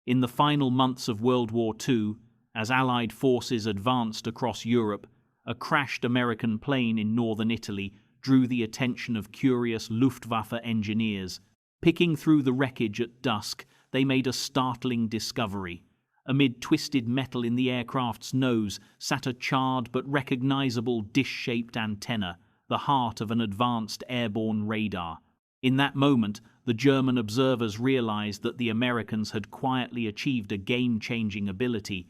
In the final months of World War II, as Allied forces advanced across Europe, a crashed American plane in northern Italy drew the attention of curious Luftwaffe engineers. Picking through the wreckage at dusk, they made a startling discovery. Amid twisted metal in the aircraft's nose sat a charred but recognizable dish-shaped antenna, the heart of an advanced airborne radar. In that moment, the German observers realized that the Americans had quietly achieved a game-changing ability.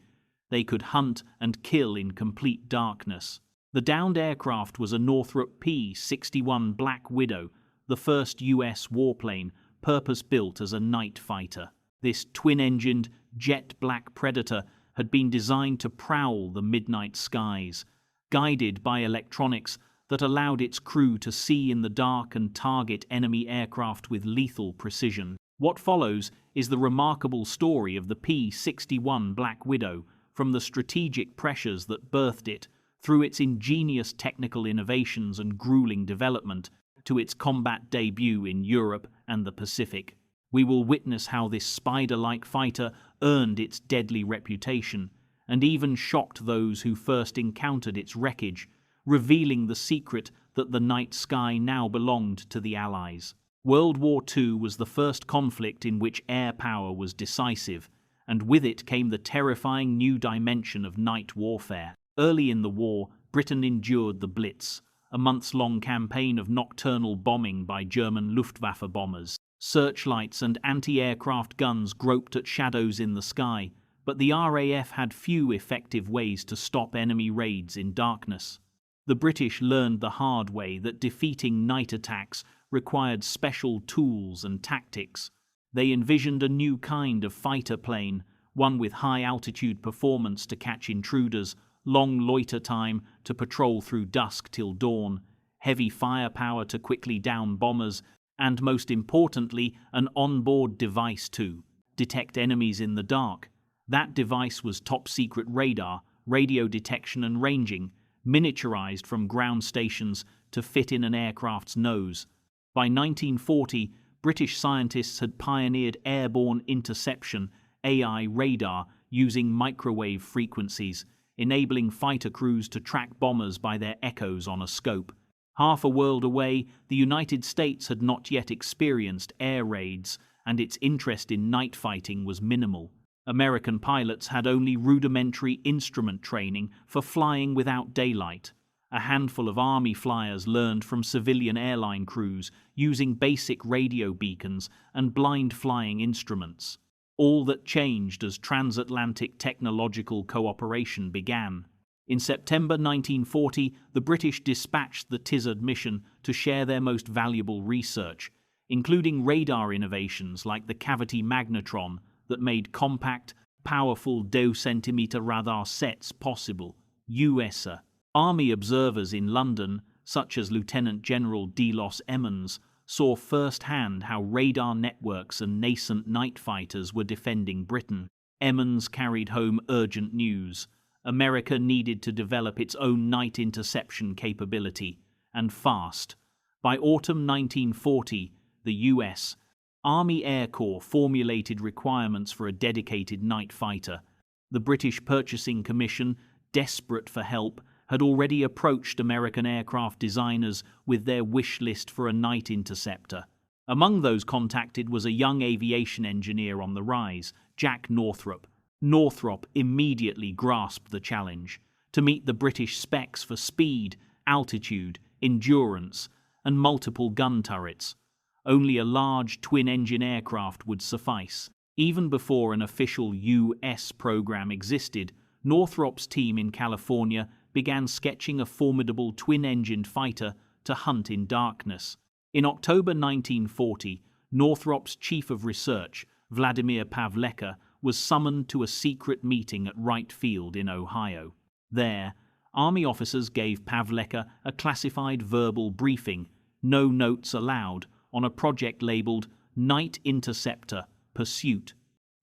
They could hunt and kill in complete darkness. The downed aircraft was a Northrop P-61 Black Widow, the first U.S. warplane purpose-built as a night fighter. This twin-engined, jet-black Predator had been designed to prowl the midnight skies, guided by electronics that allowed its crew to see in the dark and target enemy aircraft with lethal precision. What follows is the remarkable story of the P-61 Black Widow, from the strategic pressures that birthed it, through its ingenious technical innovations and grueling development, to its combat debut in Europe and the Pacific. We will witness how this spider-like fighter earned its deadly reputation, and even shocked those who first encountered its wreckage, revealing the secret that the night sky now belonged to the Allies. World War II was the first conflict in which air power was decisive, and with it came the terrifying new dimension of night warfare. Early in the war, Britain endured the Blitz, a months-long campaign of nocturnal bombing by German Luftwaffe bombers. Searchlights and anti-aircraft guns groped at shadows in the sky, but the RAF had few effective ways to stop enemy raids in darkness. The British learned the hard way that defeating night attacks required special tools and tactics. They envisioned a new kind of fighter plane, one with high-altitude performance to catch intruders, long loiter time to patrol through dusk till dawn, heavy firepower to quickly down bombers, and most importantly, an onboard device to detect enemies in the dark. That device was top-secret radar, radio detection and ranging, miniaturized from ground stations to fit in an aircraft's nose. By 1940, British scientists had pioneered airborne interception, AI radar, using microwave frequencies, enabling fighter crews to track bombers by their echoes on a scope. Half a world away, the United States had not yet experienced air raids, and its interest in night fighting was minimal. American pilots had only rudimentary instrument training for flying without daylight. A handful of Army flyers learned from civilian airline crews using basic radio beacons and blind flying instruments. All that changed as transatlantic technological cooperation began. In September 1940, the British dispatched the Tizard Mission to share their most valuable research, including radar innovations like the cavity magnetron that made compact, powerful 2-centimeter radar sets possible. US Army observers in London, such as Lieutenant General Delos Emmons, saw firsthand how radar networks and nascent night fighters were defending Britain. Emmons carried home urgent news. America needed to develop its own night interception capability, and fast. By autumn 1940, the U.S. Army Air Corps formulated requirements for a dedicated night fighter. The British Purchasing Commission, desperate for help, had already approached American aircraft designers with their wish list for a night interceptor. Among those contacted was a young aviation engineer on the rise, Jack Northrop. Northrop immediately grasped the challenge to meet the British specs for speed, altitude, endurance, and multiple gun turrets. Only a large twin-engine aircraft would suffice. Even before an official U.S. program existed, Northrop's team in California began sketching a formidable twin-engined fighter to hunt in darkness. In October 1940, Northrop's chief of research, Vladimir Pavleka, was summoned to a secret meeting at Wright Field in Ohio. There, Army officers gave Pavleka a classified verbal briefing, no notes allowed, on a project labeled Night Interceptor Pursuit.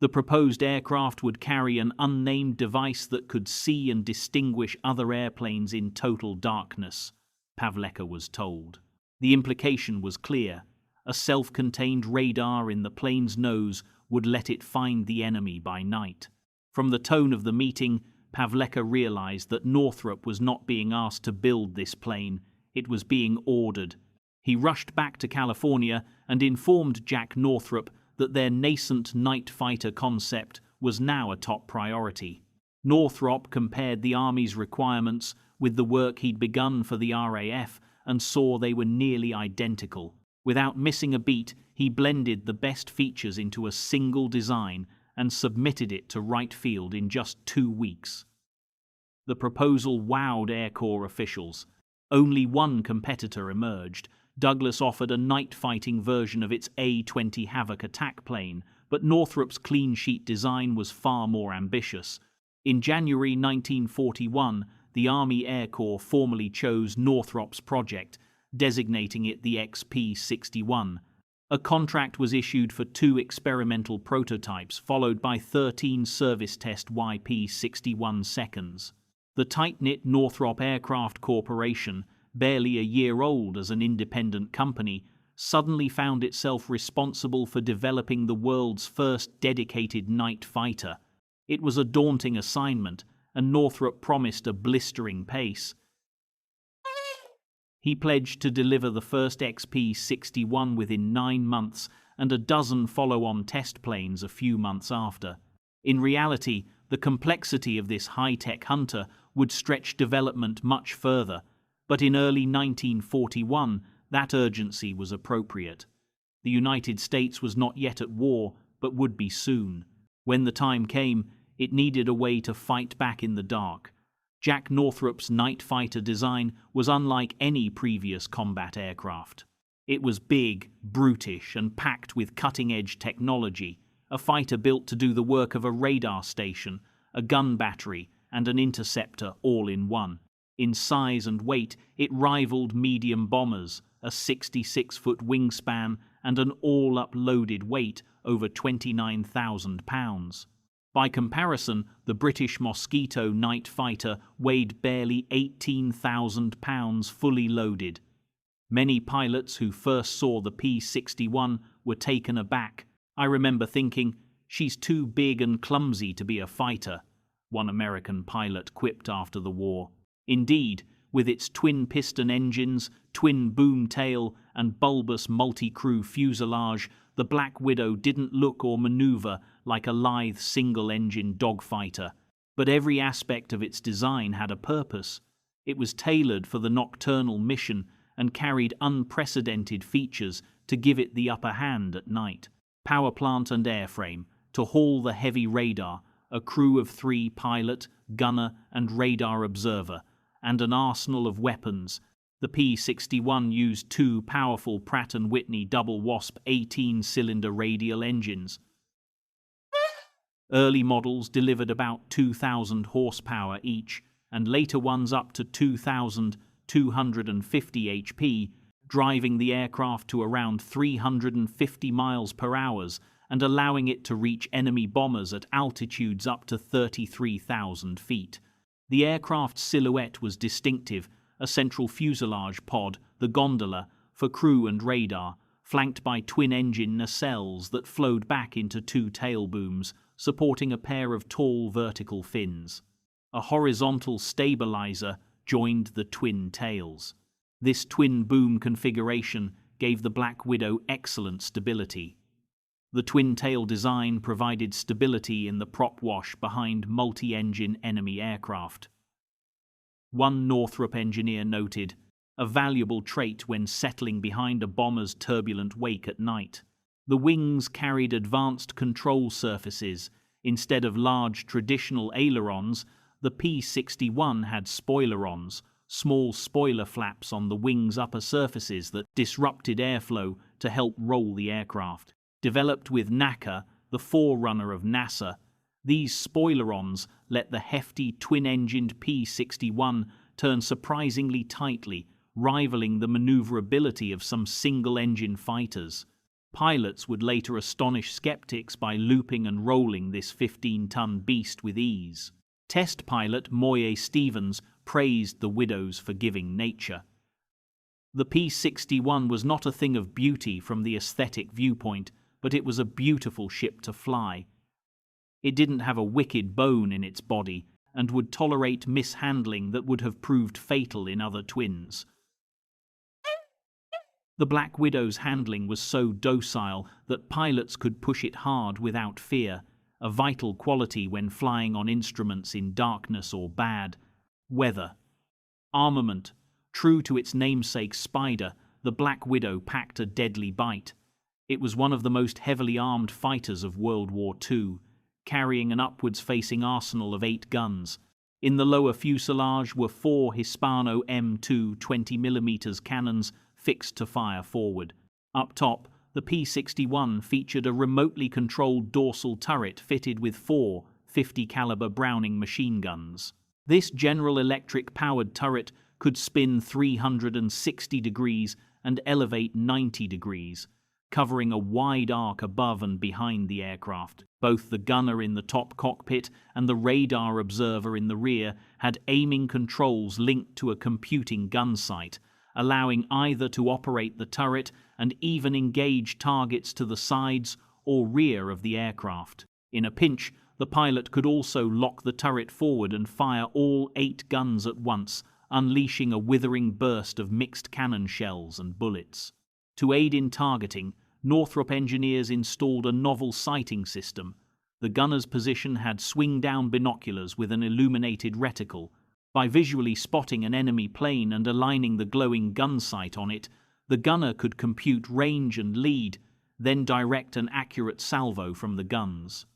The proposed aircraft would carry an unnamed device that could see and distinguish other airplanes in total darkness, Pavleka was told. The implication was clear. A self-contained radar in the plane's nose would let it find the enemy by night. From the tone of the meeting, Pavleka realized that Northrop was not being asked to build this plane, it was being ordered. He rushed back to California and informed Jack Northrop that their nascent night fighter concept was now a top priority. Northrop compared the Army's requirements with the work he'd begun for the RAF and saw they were nearly identical. Without missing a beat, he blended the best features into a single design and submitted it to Wright Field in just 2 weeks. The proposal wowed Air Corps officials. Only one competitor emerged. Douglas offered a night-fighting version of its A-20 Havoc attack plane, but Northrop's clean-sheet design was far more ambitious. In January 1941, the Army Air Corps formally chose Northrop's project, designating it the XP-61. A contract was issued for 2 experimental prototypes, followed by 13 service test YP-61 seconds. The tight-knit Northrop Aircraft Corporation, barely a year old as an independent company, suddenly found itself responsible for developing the world's first dedicated night fighter. It was a daunting assignment, and Northrop promised a blistering pace. He pledged to deliver the first XP-61 within 9 months and a dozen follow-on test planes a few months after. In reality, the complexity of this high-tech hunter would stretch development much further, but in early 1941, that urgency was appropriate. The United States was not yet at war, but would be soon. When the time came, it needed a way to fight back in the dark. Jack Northrop's night fighter design was unlike any previous combat aircraft. It was big, brutish, and packed with cutting-edge technology, a fighter built to do the work of a radar station, a gun battery, and an interceptor all in one. In size and weight, it rivaled medium bombers, a 66-foot wingspan, and an all-up loaded weight over 29,000 pounds. By comparison, the British Mosquito night fighter weighed barely 18,000 pounds fully loaded. Many pilots who first saw the P-61 were taken aback. "I remember thinking, she's too big and clumsy to be a fighter," one American pilot quipped after the war. Indeed, with its twin-piston engines, twin boom tail, and bulbous multi-crew fuselage, the Black Widow didn't look or maneuver like a lithe single-engine dogfighter. But every aspect of its design had a purpose. It was tailored for the nocturnal mission and carried unprecedented features to give it the upper hand at night. Power plant and airframe, to haul the heavy radar, a crew of 3 pilot, gunner, and radar observer, and an arsenal of weapons. The P-61 used 2 powerful Pratt Whitney Double Wasp 18-cylinder radial engines. Early models delivered about 2,000 horsepower each, and later ones up to 2,250 HP, driving the aircraft to around 350 miles per hour and allowing it to reach enemy bombers at altitudes up to 33,000 feet. The aircraft's silhouette was distinctive, a central fuselage pod, the gondola, for crew and radar, flanked by twin-engine nacelles that flowed back into 2 tail booms, supporting a pair of tall vertical fins. A horizontal stabilizer joined the twin tails. This twin-boom configuration gave the Black Widow excellent stability. The twin-tail design provided stability in the prop wash behind multi-engine enemy aircraft. One Northrop engineer noted, a valuable trait when settling behind a bomber's turbulent wake at night. The wings carried advanced control surfaces. Instead of large traditional ailerons, the P-61 had spoilerons, small spoiler flaps on the wing's upper surfaces that disrupted airflow to help roll the aircraft. Developed with NACA, the forerunner of NASA, these spoilerons let the hefty twin-engined P-61 turn surprisingly tightly, rivaling the maneuverability of some single-engine fighters. Pilots would later astonish skeptics by looping and rolling this 15-ton beast with ease. Test pilot Moye Stevens praised the Widow's forgiving nature. The P-61 was not a thing of beauty from the aesthetic viewpoint, but it was a beautiful ship to fly. It didn't have a wicked bone in its body and would tolerate mishandling that would have proved fatal in other twins. The Black Widow's handling was so docile that pilots could push it hard without fear, a vital quality when flying on instruments in darkness or bad weather. Armament. True to its namesake Spider, the Black Widow packed a deadly bite. It was one of the most heavily armed fighters of World War II, carrying an upwards-facing arsenal of 8 guns. In the lower fuselage were 4 Hispano M2 20mm cannons fixed to fire forward. Up top, the P-61 featured a remotely controlled dorsal turret fitted with 4 50-caliber Browning machine guns. This General Electric-powered turret could spin 360 degrees and elevate 90 degrees, covering a wide arc above and behind the aircraft. Both the gunner in the top cockpit and the radar observer in the rear had aiming controls linked to a computing gun sight, allowing either to operate the turret and even engage targets to the sides or rear of the aircraft. In a pinch, the pilot could also lock the turret forward and fire all 8 guns at once, unleashing a withering burst of mixed cannon shells and bullets. To aid in targeting, Northrop engineers installed a novel sighting system. The gunner's position had swing-down binoculars with an illuminated reticle. By visually spotting an enemy plane and aligning the glowing gun sight on it, the gunner could compute range and lead, then direct an accurate salvo from the guns.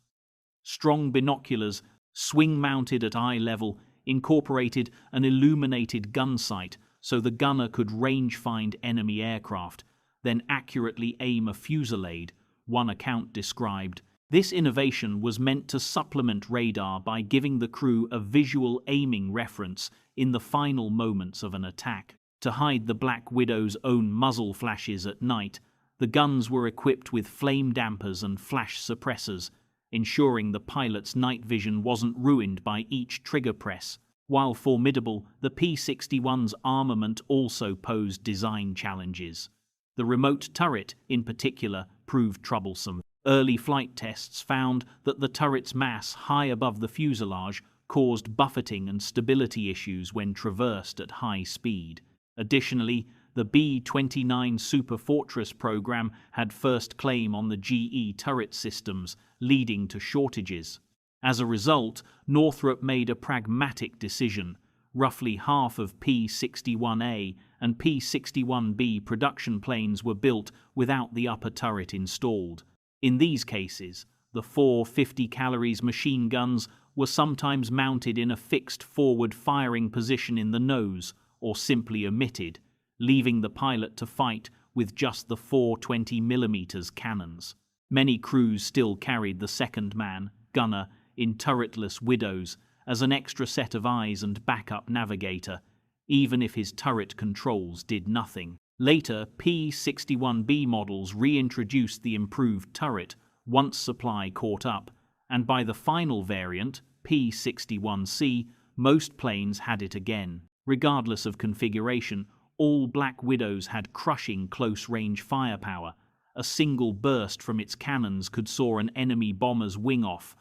Strong binoculars, swing-mounted at eye level, incorporated an illuminated gun sight so the gunner could range-find enemy aircraft, then accurately aim a fusillade, one account described. This innovation was meant to supplement radar by giving the crew a visual aiming reference in the final moments of an attack. To hide the Black Widow's own muzzle flashes at night, the guns were equipped with flame dampers and flash suppressors, ensuring the pilot's night vision wasn't ruined by each trigger press. While formidable, the P-61's armament also posed design challenges. The remote turret, in particular, proved troublesome. Early flight tests found that the turret's mass high above the fuselage caused buffeting and stability issues when traversed at high speed. Additionally, the B-29 Super Fortress program had first claim on the GE turret systems, leading to shortages. As a result, Northrop made a pragmatic decision. Roughly half of P-61A and P-61B production planes were built without the upper turret installed. In these cases, the 4 50-caliber machine guns were sometimes mounted in a fixed forward firing position in the nose, or simply omitted, leaving the pilot to fight with just the 4 20mm cannons. Many crews still carried the second man, gunner, in turretless Widows as an extra set of eyes and backup navigator, even if his turret controls did nothing. Later, P-61B models reintroduced the improved turret once supply caught up, and by the final variant, P-61C, most planes had it again. Regardless of configuration, all Black Widows had crushing close-range firepower. A single burst from its cannons could saw an enemy bomber's wing off.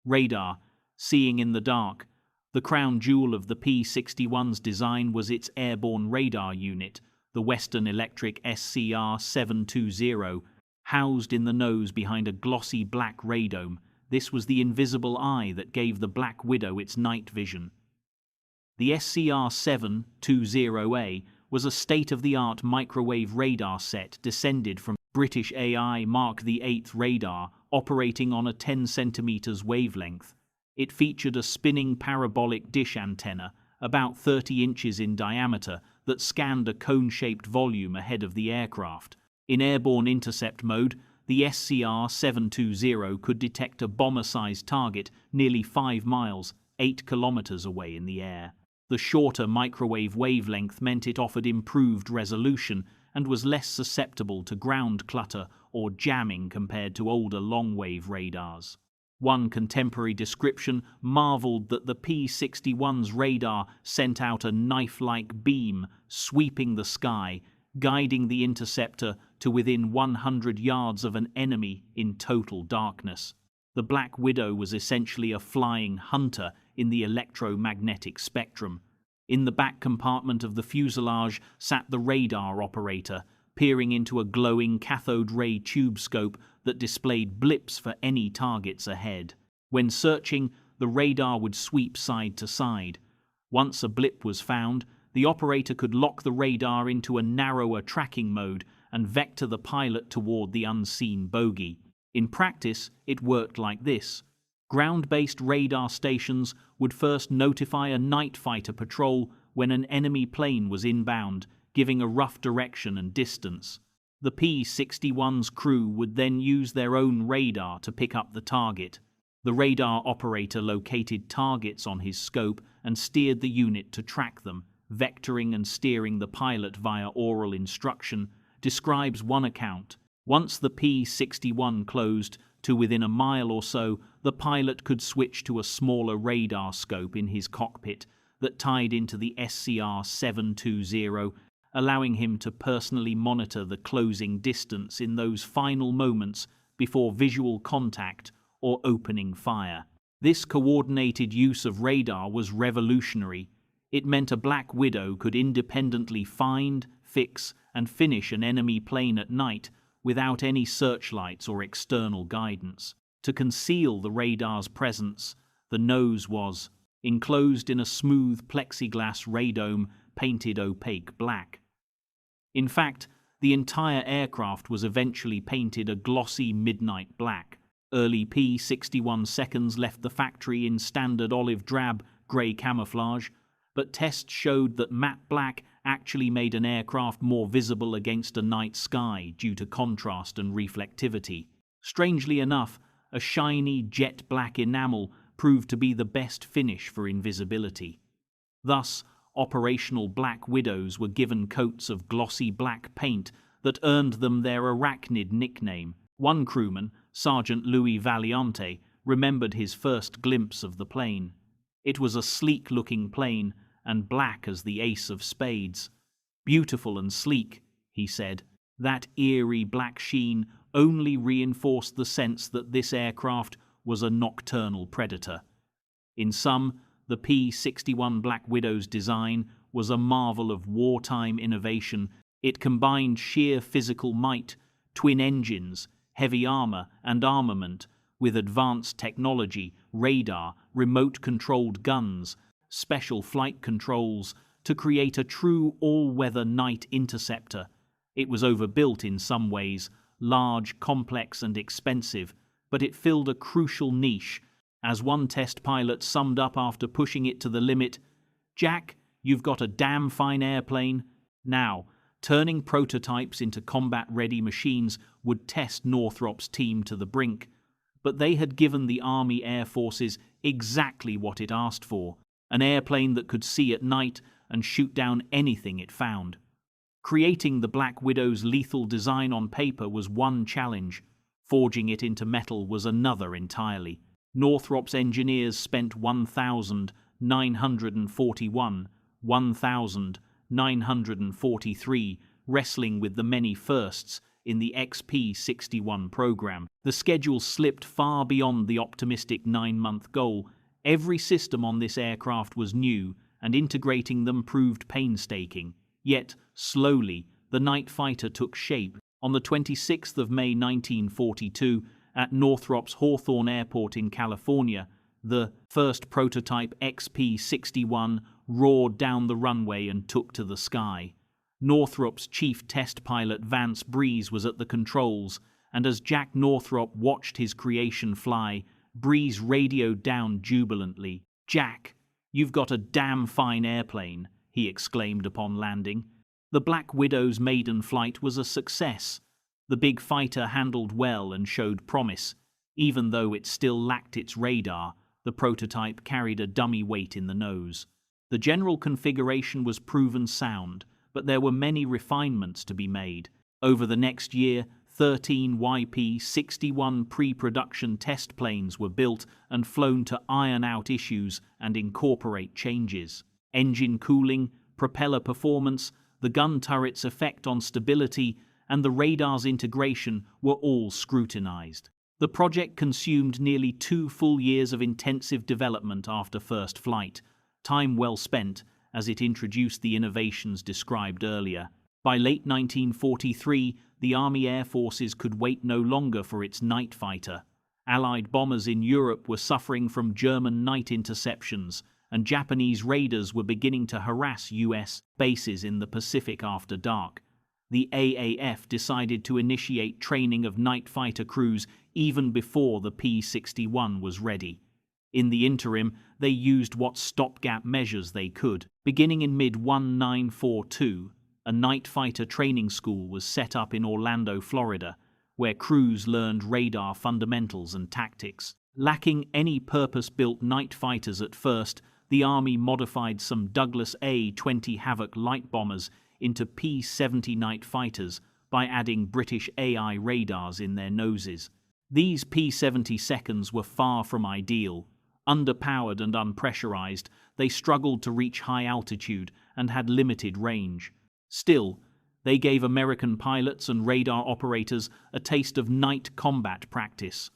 Radar, seeing in the dark. The crown jewel of the P-61's design was its airborne radar unit, the Western Electric SCR-720, housed in the nose behind a glossy black radome. This was the invisible eye that gave the Black Widow its night vision. The SCR-720A was a state-of-the-art microwave radar set descended from British AI Mark VIII radar operating on a 10 cm wavelength. It featured a spinning parabolic dish antenna, about 30 inches in diameter, that scanned a cone-shaped volume ahead of the aircraft. In airborne intercept mode, the SCR-720 could detect a bomber-sized target nearly 5 miles, 8 kilometers away in the air. The shorter microwave wavelength meant it offered improved resolution and was less susceptible to ground clutter or jamming compared to older long-wave radars. One contemporary description marveled that the P-61's radar sent out a knife-like beam sweeping the sky, guiding the interceptor to within 100 yards of an enemy in total darkness. The Black Widow was essentially a flying hunter in the electromagnetic spectrum. In the back compartment of the fuselage sat the radar operator, peering into a glowing cathode ray tube scope that displayed blips for any targets ahead. When searching, the radar would sweep side to side. Once a blip was found, the operator could lock the radar into a narrower tracking mode and vector the pilot toward the unseen bogey. In practice, it worked like this. Ground-based radar stations would first notify a night fighter patrol when an enemy plane was inbound, giving a rough direction and distance. The P-61's crew would then use their own radar to pick up the target. The radar operator located targets on his scope and steered the unit to track them, vectoring and steering the pilot via oral instruction, describes one account. Once the P-61 closed to within a mile or so, the pilot could switch to a smaller radar scope in his cockpit that tied into the SCR-720, allowing him to personally monitor the closing distance in those final moments before visual contact or opening fire. This coordinated use of radar was revolutionary. It meant a Black Widow could independently find, fix, and finish an enemy plane at night without any searchlights or external guidance. To conceal the radar's presence, the nose was enclosed in a smooth plexiglass radome painted opaque black. In fact, the entire aircraft was eventually painted a glossy midnight black. Early P-61 seconds left the factory in standard olive drab grey camouflage, but tests showed that matte black actually made an aircraft more visible against a night sky due to contrast and reflectivity. Strangely enough, a shiny jet black enamel proved to be the best finish for invisibility. Thus, operational Black Widows were given coats of glossy black paint that earned them their arachnid nickname. One crewman, Sergeant Louis Valiante, remembered his first glimpse of the plane. It was a sleek-looking plane and black as the ace of spades. Beautiful and sleek, he said. That eerie black sheen only reinforced the sense that this aircraft was a nocturnal predator. In sum, the P-61 Black Widow's design was a marvel of wartime innovation. It combined sheer physical might, twin engines, heavy armor and armament, with advanced technology, radar, remote-controlled guns, special flight controls, to create a true all-weather night interceptor. It was overbuilt in some ways, large, complex and expensive, but it filled a crucial niche. As one test pilot summed up after pushing it to the limit, "Jack, you've got a damn fine airplane." Now, turning prototypes into combat-ready machines would test Northrop's team to the brink, but they had given the Army Air Forces exactly what it asked for, an airplane that could see at night and shoot down anything it found. Creating the Black Widow's lethal design on paper was one challenge. Forging it into metal was another entirely. Northrop's engineers spent 1,943 wrestling with the many firsts in the XP-61 program. The schedule slipped far beyond the optimistic 9-month goal. Every system on this aircraft was new, and integrating them proved painstaking. Yet, slowly, the night fighter took shape. On the 26th of May 1942, at Northrop's Hawthorne Airport in California, the first prototype XP-61 roared down the runway and took to the sky. Northrop's chief test pilot Vance Breeze was at the controls, and as Jack Northrop watched his creation fly, Breeze radioed down jubilantly. "Jack, you've got a damn fine airplane," he exclaimed upon landing. The Black Widow's maiden flight was a success. The big fighter handled well and showed promise. Even though it still lacked its radar, the prototype carried a dummy weight in the nose. The general configuration was proven sound, but there were many refinements to be made. Over the next year, 13 YP-61 pre-production test planes were built and flown to iron out issues and incorporate changes. Engine cooling, propeller performance, the gun turret's effect on stability, and the radar's integration were all scrutinized. The project consumed nearly 2 full years of intensive development after first flight, time well spent as it introduced the innovations described earlier. By late 1943, the Army Air Forces could wait no longer for its night fighter. Allied bombers in Europe were suffering from German night interceptions, and Japanese raiders were beginning to harass US bases in the Pacific after dark. The AAF decided to initiate training of night fighter crews even before the P-61 was ready. In the interim, they used what stopgap measures they could. Beginning in mid-1942, a night fighter training school was set up in Orlando, Florida, where crews learned radar fundamentals and tactics. Lacking any purpose-built night fighters at first, the Army modified some Douglas A-20 Havoc light bombers into P-70 night fighters by adding British AI radars in their noses. These P-72s were far from ideal. Underpowered and unpressurized, they struggled to reach high altitude and had limited range. Still, they gave American pilots and radar operators a taste of night combat practice.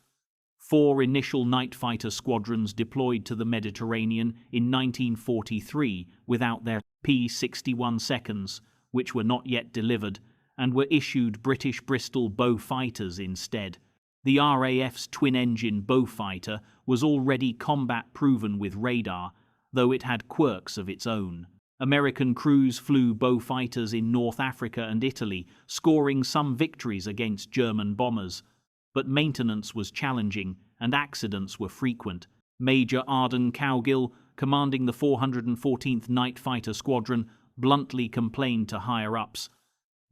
4 initial night fighter squadrons deployed to the Mediterranean in 1943 without their P-61 seconds, which were not yet delivered, and were issued British Bristol Beaufighters instead. The RAF's twin-engine Beaufighter was already combat-proven with radar, though it had quirks of its own. American crews flew Beaufighters in North Africa and Italy, scoring some victories against German bombers. But maintenance was challenging, and accidents were frequent. Major Arden Cowgill, commanding the 414th Night Fighter Squadron, bluntly complained to higher-ups.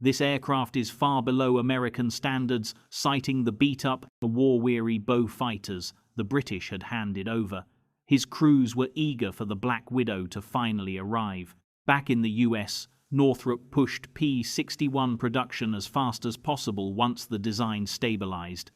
"This aircraft is far below American standards," citing the beat-up, the war-weary Beaufighters the British had handed over. His crews were eager for the Black Widow to finally arrive. Back in the US, Northrop pushed P-61 production as fast as possible once the design stabilized.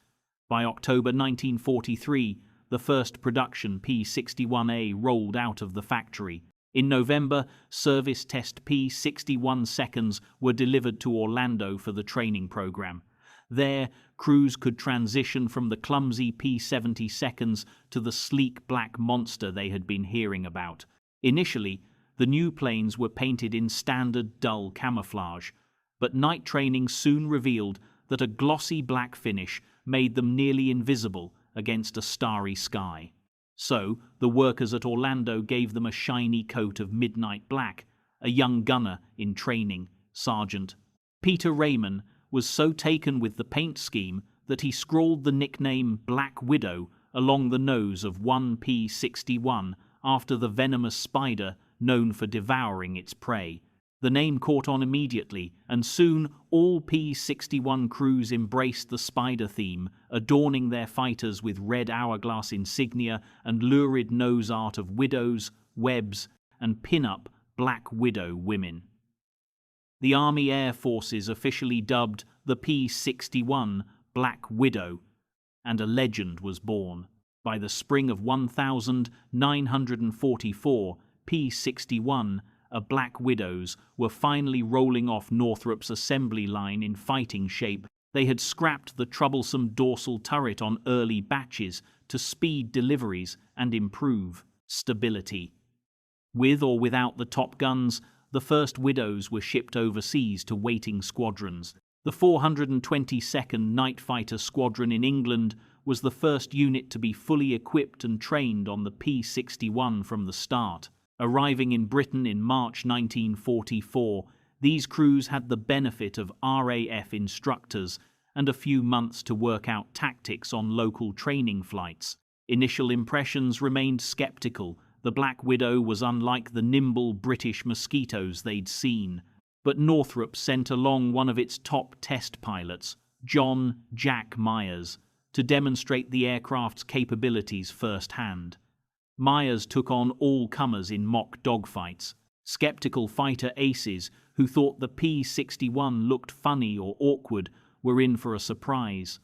By October 1943, the first production P-61A rolled out of the factory. In November, service test P-61 seconds were delivered to Orlando for the training program. There, crews could transition from the clumsy P-70 seconds to the sleek black monster they had been hearing about. Initially, the new planes were painted in standard dull camouflage, but night training soon revealed that a glossy black finish made them nearly invisible against a starry sky. So, the workers at Orlando gave them a shiny coat of midnight black. A young gunner in training, Sergeant Peter Raymond, was so taken with the paint scheme that he scrawled the nickname Black Widow along the nose of one P-61 after the venomous spider known for devouring its prey. The name caught on immediately, and soon all P-61 crews embraced the spider theme, adorning their fighters with red hourglass insignia and lurid nose art of widows, webs, and pin-up Black Widow women. The Army Air Forces officially dubbed the P-61 Black Widow, and a legend was born. By the spring of 1944, P-61 Black Widows were finally rolling off Northrop's assembly line in fighting shape. They had scrapped the troublesome dorsal turret on early batches to speed deliveries and improve stability. With or without the top guns, the first Widows were shipped overseas to waiting squadrons. The 422nd Night Fighter Squadron in England was the first unit to be fully equipped and trained on the P-61 from the start. Arriving in Britain in March 1944, these crews had the benefit of RAF instructors and a few months to work out tactics on local training flights. Initial impressions remained skeptical. The Black Widow was unlike the nimble British Mosquitoes they'd seen. But Northrop sent along one of its top test pilots, Jack Myers, to demonstrate the aircraft's capabilities firsthand. Myers took on all comers in mock dogfights. Skeptical fighter aces who thought the P-61 looked funny or awkward were in for a surprise.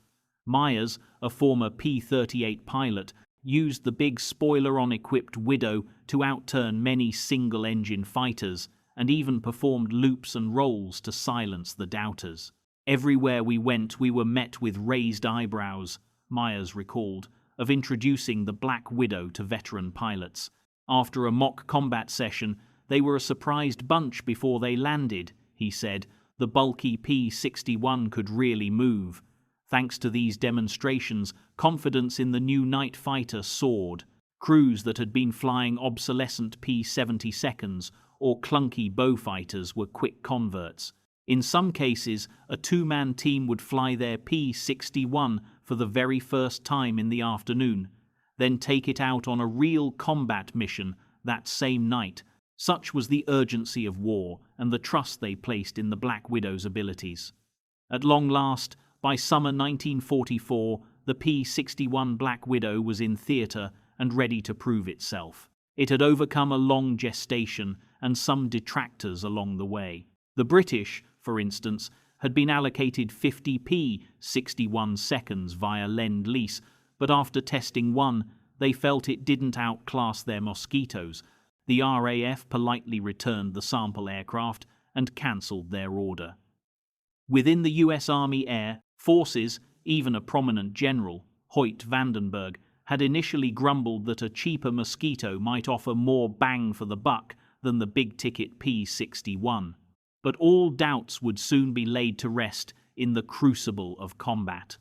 Myers, a former P-38 pilot, used the big spoileron-equipped Widow to outturn many single-engine fighters and even performed loops and rolls to silence the doubters. "Everywhere we went, we were met with raised eyebrows," Myers recalled, of introducing the Black Widow to veteran pilots. "After a mock combat session, they were a surprised bunch before they landed," he said. "The bulky P-61 could really move. Thanks to these demonstrations, confidence in the new night fighter soared. Crews that had been flying obsolescent P-72s or clunky Beaufighters were quick converts. In some cases, a two-man team would fly their P-61 for the very first time in the afternoon, then take it out on a real combat mission that same night. Such was the urgency of war and the trust they placed in the Black Widow's abilities." At long last, by summer 1944, the P-61 Black Widow was in theatre and ready to prove itself. It had overcome a long gestation and some detractors along the way. The British, for instance, had been allocated 50 P-61 seconds via Lend-Lease, but after testing one, they felt it didn't outclass their Mosquitoes. The RAF politely returned the sample aircraft and cancelled their order. Within the US Army Air Forces, even a prominent general, Hoyt Vandenberg, had initially grumbled that a cheaper Mosquito might offer more bang for the buck than the big-ticket P-61. But all doubts would soon be laid to rest in the crucible of combat.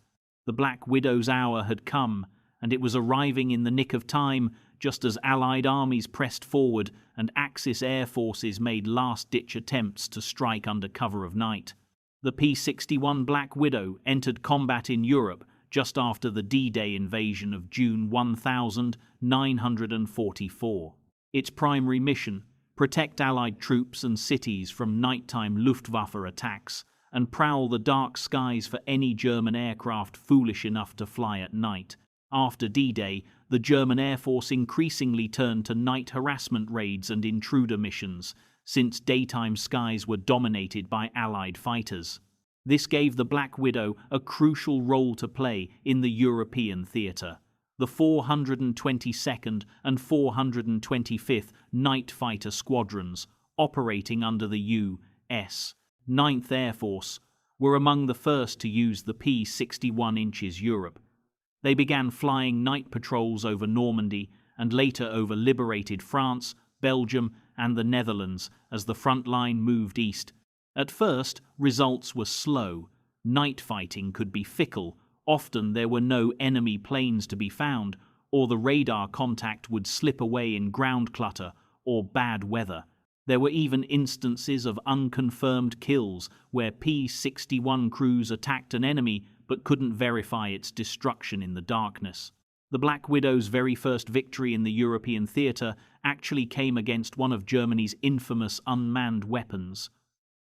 The Black Widow's hour had come, and it was arriving in the nick of time, just as Allied armies pressed forward and Axis air forces made last-ditch attempts to strike under cover of night. The P-61 Black Widow entered combat in Europe just after the D-Day invasion of June 1944. Its primary mission: protect Allied troops and cities from nighttime Luftwaffe attacks and prowl the dark skies for any German aircraft foolish enough to fly at night. After D-Day, the German Air Force increasingly turned to night harassment raids and intruder missions, since daytime skies were dominated by Allied fighters. This gave the Black Widow a crucial role to play in the European theatre. The 422nd and 425th Night Fighter Squadrons, operating under the U.S. 9th Air Force, were among the first to use the P-61 inches Europe. They began flying night patrols over Normandy and later over liberated France, Belgium, and the Netherlands as the front line moved east. At first, results were slow. Night fighting could be fickle. Often there were no enemy planes to be found, or the radar contact would slip away in ground clutter or bad weather. There were even instances of unconfirmed kills where P-61 crews attacked an enemy but couldn't verify its destruction in the darkness. The Black Widow's very first victory in the European theatre actually came against one of Germany's infamous unmanned weapons.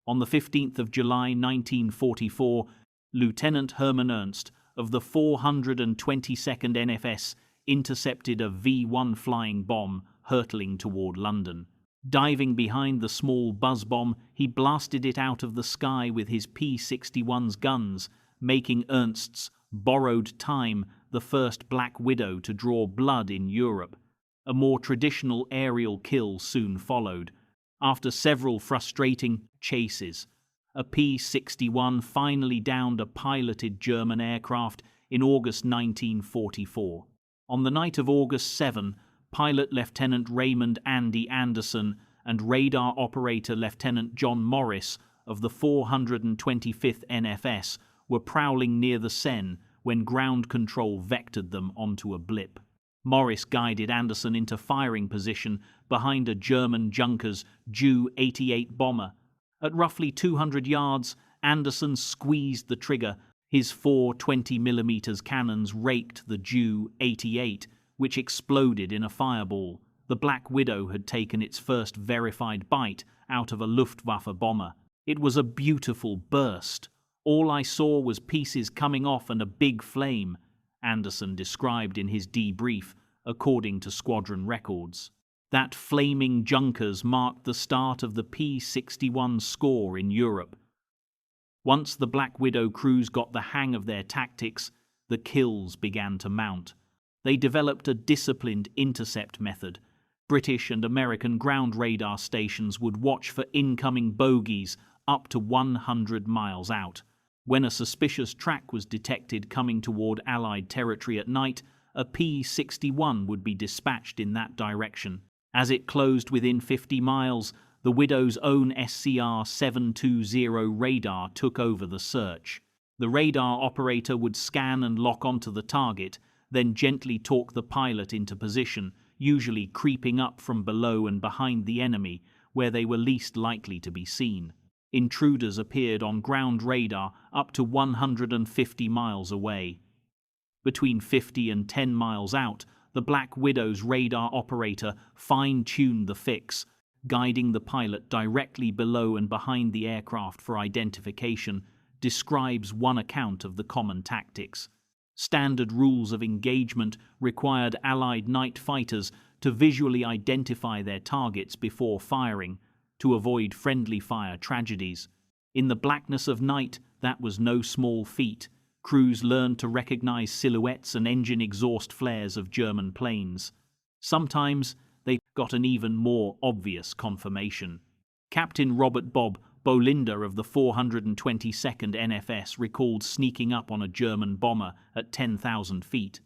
On the 15th of July 1944, Lieutenant Hermann Ernst of the 422nd NFS intercepted a V-1 flying bomb hurtling toward London. Diving behind the small buzz bomb, he blasted it out of the sky with his P-61's guns, making Ernst's borrowed time the first Black Widow to draw blood in Europe. A more traditional aerial kill soon followed. After several frustrating chases, a P-61 finally downed a piloted German aircraft in August 1944. On the night of August 7, pilot Lieutenant Raymond Andy Anderson and radar operator Lieutenant John Morris of the 425th NFS were prowling near the Seine when ground control vectored them onto a blip. Morris guided Anderson into firing position behind a German Junkers Ju-88 bomber. At roughly 200 yards, Anderson squeezed the trigger. His four 20mm cannons raked the Ju-88, which exploded in a fireball. The Black Widow had taken its first verified bite out of a Luftwaffe bomber. It was a beautiful burst. "All I saw was pieces coming off and a big flame," Anderson described in his debrief, according to squadron records. That flaming Junkers marked the start of the P-61 score in Europe. Once the Black Widow crews got the hang of their tactics, the kills began to mount. They developed a disciplined intercept method. British and American ground radar stations would watch for incoming bogies up to 100 miles out. When a suspicious track was detected coming toward Allied territory at night, a P-61 would be dispatched in that direction. As it closed within 50 miles, the Widow's own SCR-720 radar took over the search. The radar operator would scan and lock onto the target, then gently torque the pilot into position, usually creeping up from below and behind the enemy, where they were least likely to be seen. Intruders appeared on ground radar up to 150 miles away. Between 50 and 10 miles out, the Black Widow's radar operator fine-tuned the fix, guiding the pilot directly below and behind the aircraft for identification, describes one account of the common tactics. Standard rules of engagement required Allied night fighters to visually identify their targets before firing, to avoid friendly fire tragedies. In the blackness of night, that was no small feat. Crews learned to recognize silhouettes and engine exhaust flares of German planes. Sometimes they got an even more obvious confirmation. Captain Robert Bob Bolinder of the 422nd NFS recalled sneaking up on a German bomber at 10,000 feet.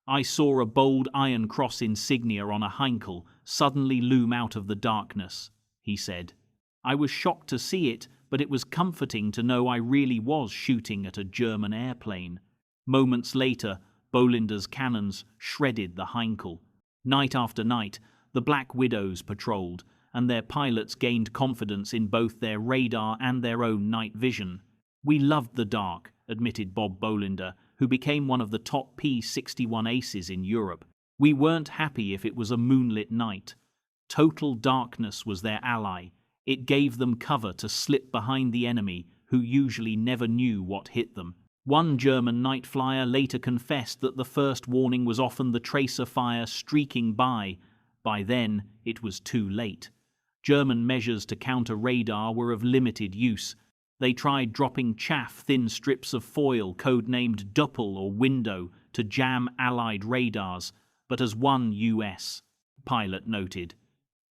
"I saw a bold Iron Cross insignia on a Heinkel suddenly loom out of the darkness," he said. "I was shocked to see it, but it was comforting to know I really was shooting at a German airplane." Moments later, Bolinder's cannons shredded the Heinkel. Night after night, the Black Widows patrolled, and their pilots gained confidence in both their radar and their own night vision. "We loved the dark," admitted Bob Bolinder, who became one of the top P-61 aces in Europe. "We weren't happy if it was a moonlit night. Total darkness was their ally. It gave them cover to slip behind the enemy, who usually never knew what hit them." One German night flyer later confessed that the first warning was often the tracer fire streaking by. By then, it was too late. German measures to counter radar were of limited use. They tried dropping chaff-thin strips of foil codenamed Doppel or Window to jam Allied radars, but as one U.S. pilot noted,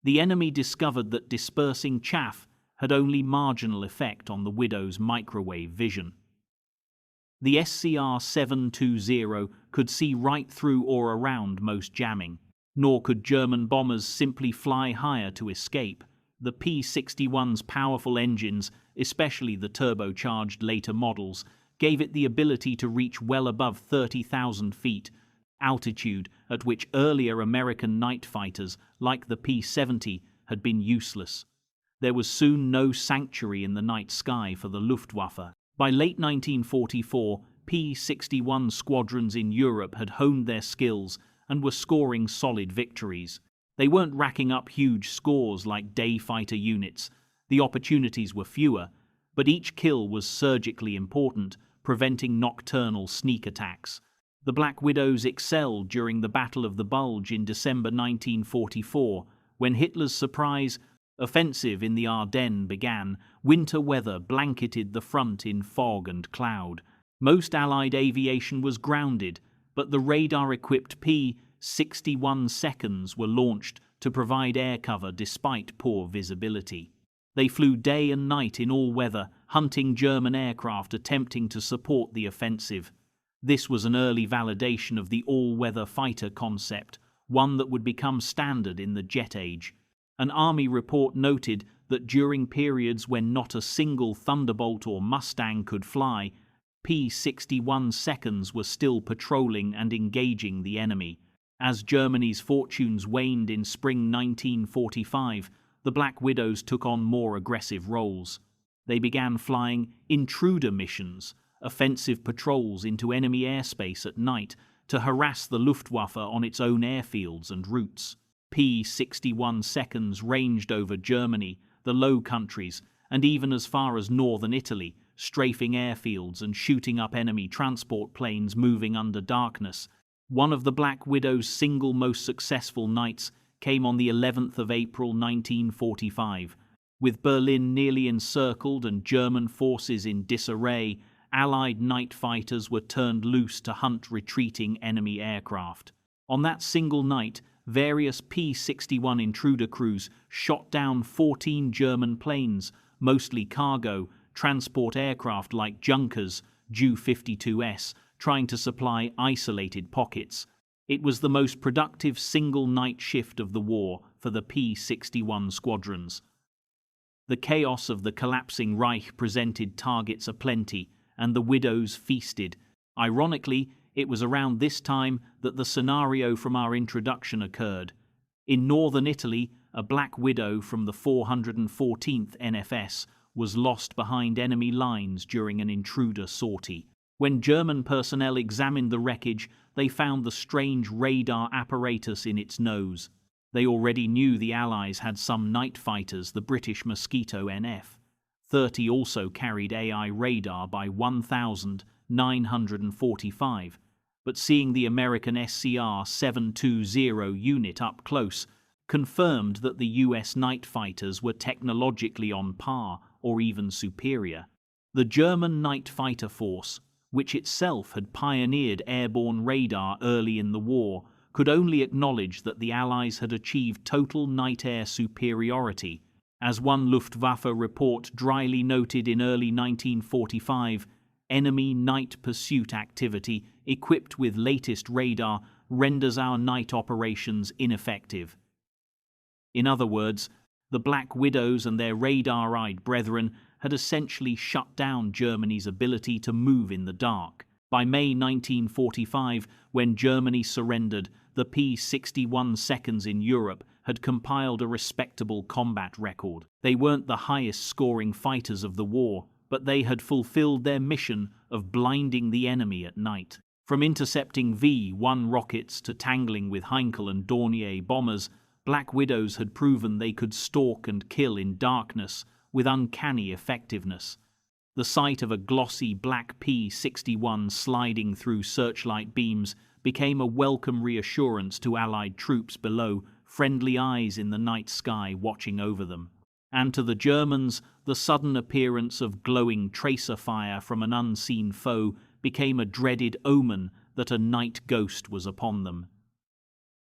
the enemy discovered that dispersing chaff had only marginal effect on the Widow's microwave vision. The SCR-720 could see right through or around most jamming, nor could German bombers simply fly higher to escape. The P-61's powerful engines, especially the turbocharged later models, gave it the ability to reach well above 30,000 feet, altitude at which earlier American night fighters, like the P-70, had been useless. There was soon no sanctuary in the night sky for the Luftwaffe. By late 1944, P-61 squadrons in Europe had honed their skills and were scoring solid victories. They weren't racking up huge scores like day fighter units. The opportunities were fewer, but each kill was surgically important, preventing nocturnal sneak attacks. The Black Widows excelled during the Battle of the Bulge in December 1944, when Hitler's surprise offensive in the Ardennes began. Winter weather blanketed the front in fog and cloud. Most Allied aviation was grounded, but the radar-equipped P-61 seconds were launched to provide air cover despite poor visibility. They flew day and night in all weather, hunting German aircraft attempting to support the offensive. This was an early validation of the all-weather fighter concept, one that would become standard in the jet age. An Army report noted that during periods when not a single Thunderbolt or Mustang could fly, P-61 seconds were still patrolling and engaging the enemy. As Germany's fortunes waned in spring 1945, the Black Widows took on more aggressive roles. They began flying intruder missions, offensive patrols into enemy airspace at night to harass the Luftwaffe on its own airfields and routes. P-61 seconds ranged over Germany, the Low Countries, and even as far as northern Italy, strafing airfields and shooting up enemy transport planes moving under darkness. One of the Black Widow's single most successful nights came on the 11th of April 1945. With Berlin nearly encircled and German forces in disarray, Allied night fighters were turned loose to hunt retreating enemy aircraft. On that single night, various P-61 intruder crews shot down 14 German planes, mostly cargo, transport aircraft like Junkers, Ju-52s, trying to supply isolated pockets. It was the most productive single night shift of the war for the P-61 squadrons. The chaos of the collapsing Reich presented targets aplenty, and the widows feasted. Ironically, it was around this time that the scenario from our introduction occurred. In northern Italy, a Black Widow from the 414th NFS was lost behind enemy lines during an intruder sortie. When German personnel examined the wreckage, they found the strange radar apparatus in its nose. They already knew the Allies had some night fighters, the British Mosquito NF-30 also carried AI radar by 1,945, but seeing the American SCR-720 unit up close confirmed that the US night fighters were technologically on par or even superior. The German night fighter force, which itself had pioneered airborne radar early in the war, could only acknowledge that the Allies had achieved total night-air superiority. As one Luftwaffe report dryly noted in early 1945, enemy night pursuit activity equipped with latest radar renders our night operations ineffective. In other words, the Black Widows and their radar-eyed brethren had essentially shut down Germany's ability to move in the dark. By May 1945, when Germany surrendered, the P-61 seconds in Europe had compiled a respectable combat record. They weren't the highest-scoring fighters of the war, but they had fulfilled their mission of blinding the enemy at night. From intercepting V-1 rockets to tangling with Heinkel and Dornier bombers, Black Widows had proven they could stalk and kill in darkness with uncanny effectiveness. The sight of a glossy black P-61 sliding through searchlight beams became a welcome reassurance to Allied troops below, friendly eyes in the night sky watching over them. And to the Germans, the sudden appearance of glowing tracer fire from an unseen foe became a dreaded omen that a night ghost was upon them.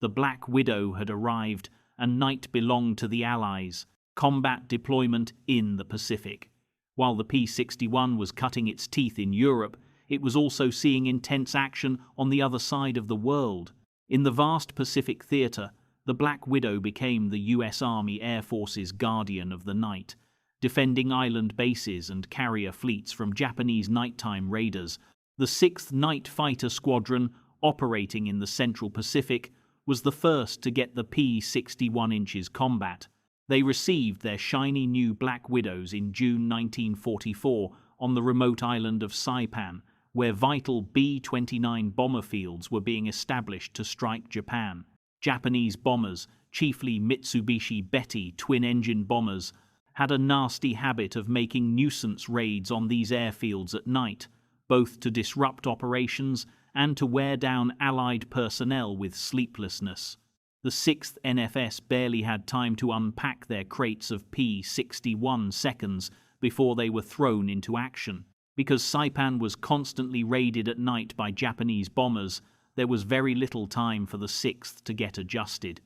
The Black Widow had arrived, and night belonged to the Allies. Combat deployment in the Pacific. While the P-61 was cutting its teeth in Europe, it was also seeing intense action on the other side of the world. In the vast Pacific theater, the Black Widow became the U.S. Army Air Force's guardian of the night, defending island bases and carrier fleets from Japanese nighttime raiders. The 6th Night Fighter Squadron, operating in the Central Pacific, was the first to get the P-61 inches combat. They received their shiny new Black Widows in June 1944 on the remote island of Saipan, where vital B-29 bomber fields were being established to strike Japan. Japanese bombers, chiefly Mitsubishi Betty twin-engine bombers, had a nasty habit of making nuisance raids on these airfields at night, both to disrupt operations and to wear down Allied personnel with sleeplessness. The 6th NFS barely had time to unpack their crates of P-61 seconds before they were thrown into action. Because Saipan was constantly raided at night by Japanese bombers, there was very little time for the 6th to get adjusted.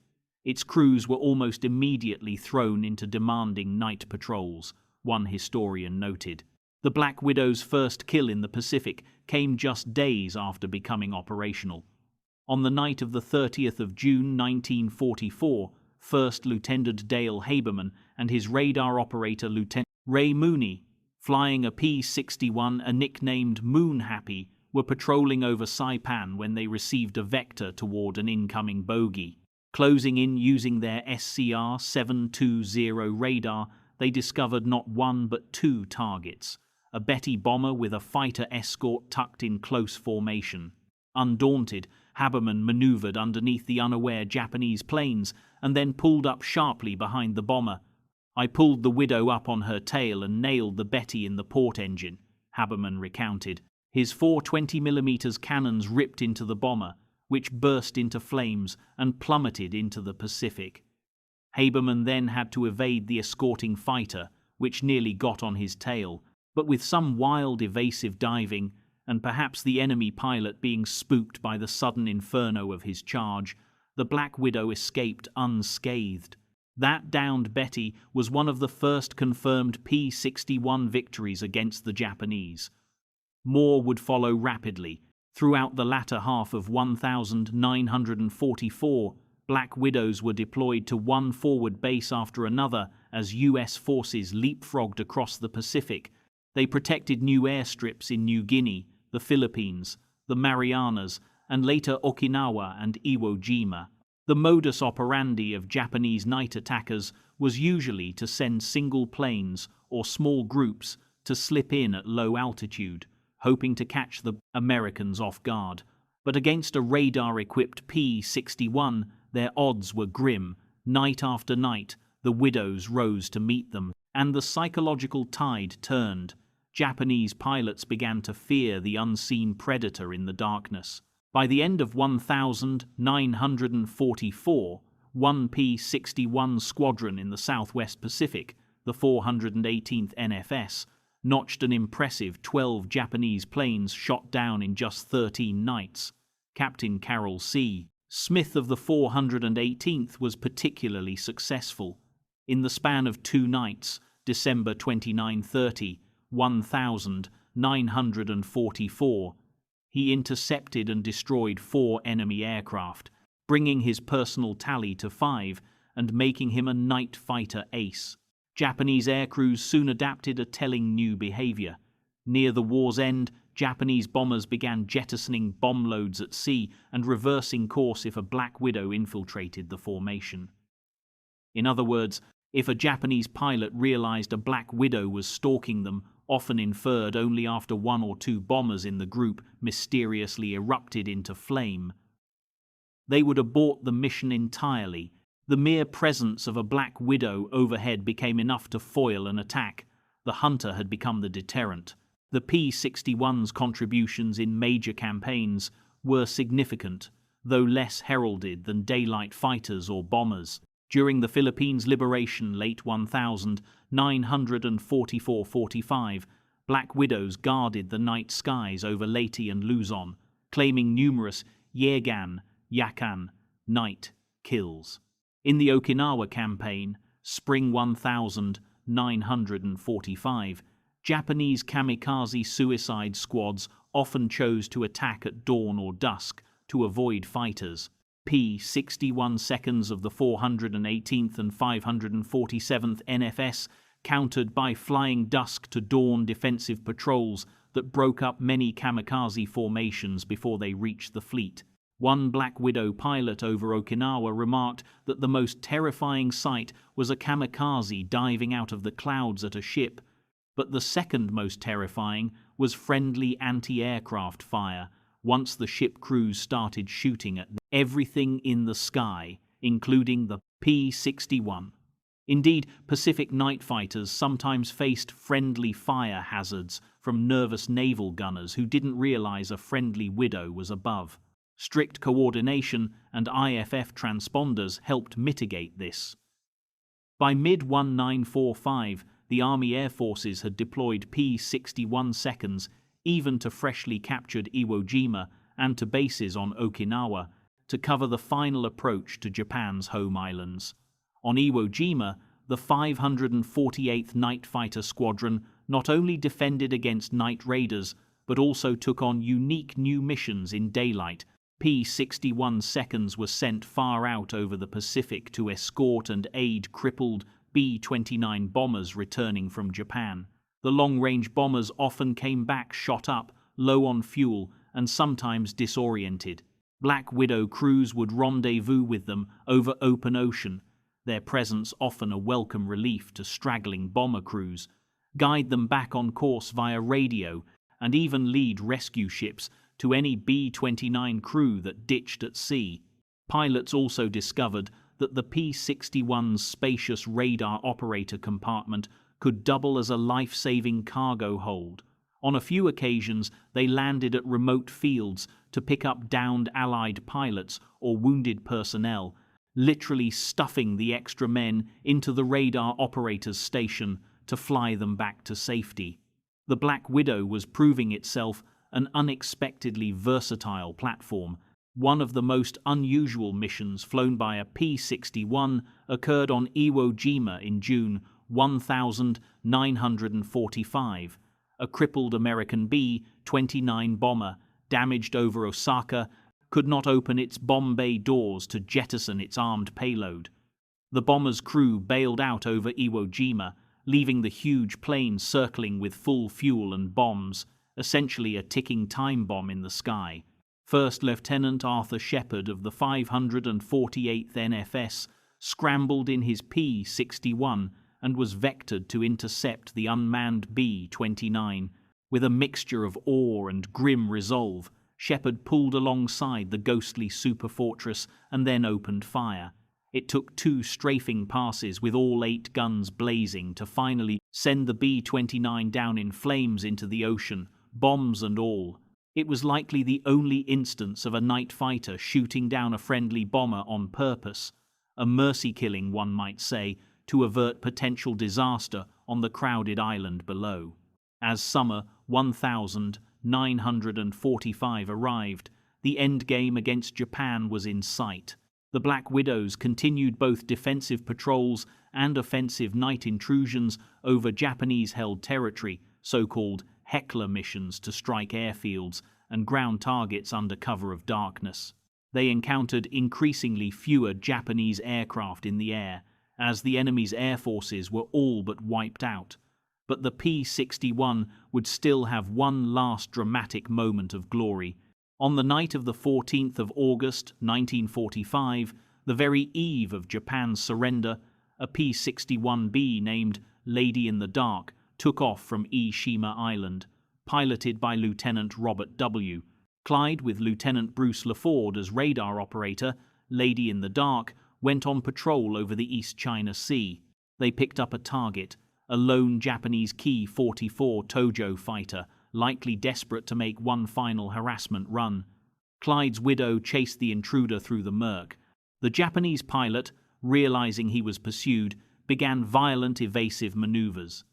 Its crews were almost immediately thrown into demanding night patrols, one historian noted. The Black Widow's first kill in the Pacific came just days after becoming operational. On the night of the 30th of June 1944, First Lieutenant Dale Haberman and his radar operator Lieutenant Ray Mooney, flying a P-61 nicknamed Moon Happy, were patrolling over Saipan when they received a vector toward an incoming bogey. Closing in using their SCR-720 radar, they discovered not one but two targets. A Betty bomber with a fighter escort tucked in close formation. Undaunted, Haberman maneuvered underneath the unaware Japanese planes and then pulled up sharply behind the bomber. I pulled the Widow up on her tail and nailed the Betty in the port engine, Haberman recounted. His 420mm cannons ripped into the bomber, which burst into flames and plummeted into the Pacific. Haberman then had to evade the escorting fighter, which nearly got on his tail, but with some wild evasive diving, and perhaps the enemy pilot being spooked by the sudden inferno of his charge, the Black Widow escaped unscathed. That downed Betty was one of the first confirmed P-61 victories against the Japanese. More would follow rapidly. Throughout the latter half of 1944, Black Widows were deployed to one forward base after another as U.S. forces leapfrogged across the Pacific. They protected new airstrips in New Guinea, the Philippines, the Marianas, and later Okinawa and Iwo Jima. The modus operandi of Japanese night attackers was usually to send single planes or small groups to slip in at low altitude, hoping to catch the Americans off guard. But against a radar-equipped P-61, their odds were grim. Night after night, the Widows rose to meet them, and the psychological tide turned. Japanese pilots began to fear the unseen predator in the darkness. By the end of 1944, one P-61 squadron in the Southwest Pacific, the 418th NFS, notched an impressive 12 Japanese planes shot down in just 13 nights. Captain Carroll C. Smith of the 418th was particularly successful. In the span of 2 nights, December 29-30, 1944, he intercepted and destroyed 4 enemy aircraft, bringing his personal tally to 5 and making him a night fighter ace. Japanese aircrews soon adapted a telling new behavior. Near the war's end, Japanese bombers began jettisoning bomb loads at sea and reversing course if a Black Widow infiltrated the formation. In other words, if a Japanese pilot realized a Black Widow was stalking them, often inferred only after 1 or 2 bombers in the group mysteriously erupted into flame, they would abort the mission entirely. The mere presence of a Black Widow overhead became enough to foil an attack. The hunter had become the deterrent. The P-61's contributions in major campaigns were significant, though less heralded than daylight fighters or bombers. During the Philippines' liberation late 1944-45, Black Widows guarded the night skies over Leyte and Luzon, claiming numerous Yakan night kills. In the Okinawa campaign, spring 1945, Japanese kamikaze suicide squads often chose to attack at dawn or dusk to avoid fighters. P-61 seconds of the 418th and 547th NFS countered by flying dusk to dawn defensive patrols that broke up many kamikaze formations before they reached the fleet. One Black Widow pilot over Okinawa remarked that the most terrifying sight was a kamikaze diving out of the clouds at a ship, but the second most terrifying was friendly anti-aircraft fire once the ship crews started shooting at everything in the sky, including the P-61. Indeed, Pacific night fighters sometimes faced friendly fire hazards from nervous naval gunners who didn't realize a friendly Widow was above. Strict coordination and IFF transponders helped mitigate this. By mid-1945, the Army Air Forces had deployed P-61 seconds even to freshly captured Iwo Jima and to bases on Okinawa to cover the final approach to Japan's home islands. On Iwo Jima, the 548th Night Fighter Squadron not only defended against night raiders, but also took on unique new missions in daylight. P-61 seconds were sent far out over the Pacific to escort and aid crippled B-29 bombers returning from Japan. The long-range bombers often came back shot up, low on fuel, and sometimes disoriented. Black Widow crews would rendezvous with them over open ocean, their presence often a welcome relief to straggling bomber crews, guide them back on course via radio, and even lead rescue ships to any B-29 crew that ditched at sea. Pilots also discovered that the P-61's spacious radar operator compartment could double as a life-saving cargo hold. On a few occasions, they landed at remote fields to pick up downed Allied pilots or wounded personnel, literally stuffing the extra men into the radar operator's station to fly them back to safety. The Black Widow was proving itself an unexpectedly versatile platform. One of the most unusual missions flown by a P-61 occurred on Iwo Jima in June 1945. A crippled American B-29 bomber, damaged over Osaka, could not open its bomb bay doors to jettison its armed payload. The bomber's crew bailed out over Iwo Jima, leaving the huge plane circling with full fuel and bombs, essentially a ticking time bomb in the sky. First Lieutenant Arthur Shepard of the 548th NFS scrambled in his P-61 and was vectored to intercept the unmanned B-29. With a mixture of awe and grim resolve, Shepard pulled alongside the ghostly superfortress and then opened fire. It took 2 strafing passes with all 8 guns blazing to finally send the B-29 down in flames into the ocean, bombs and all. It was likely the only instance of a night fighter shooting down a friendly bomber on purpose, a mercy killing, one might say, to avert potential disaster on the crowded island below. As summer 1945 arrived, the endgame against Japan was in sight. The Black Widows continued both defensive patrols and offensive night intrusions over Japanese-held territory, so-called heckler missions to strike airfields and ground targets under cover of darkness. They encountered increasingly fewer Japanese aircraft in the air, as the enemy's air forces were all but wiped out. But the P-61 would still have one last dramatic moment of glory. On the night of the 14th of August 1945, the very eve of Japan's surrender, a P-61B named Lady in the Dark took off from Ishima Island, piloted by Lieutenant Robert W. Clyde, with Lieutenant Bruce LaFord as radar operator. Lady in the Dark went on patrol over the East China Sea. They picked up a target, a lone Japanese Ki-44 Tojo fighter, likely desperate to make one final harassment run. Clyde's Widow chased the intruder through the murk. The Japanese pilot, realizing he was pursued, began violent evasive maneuvers.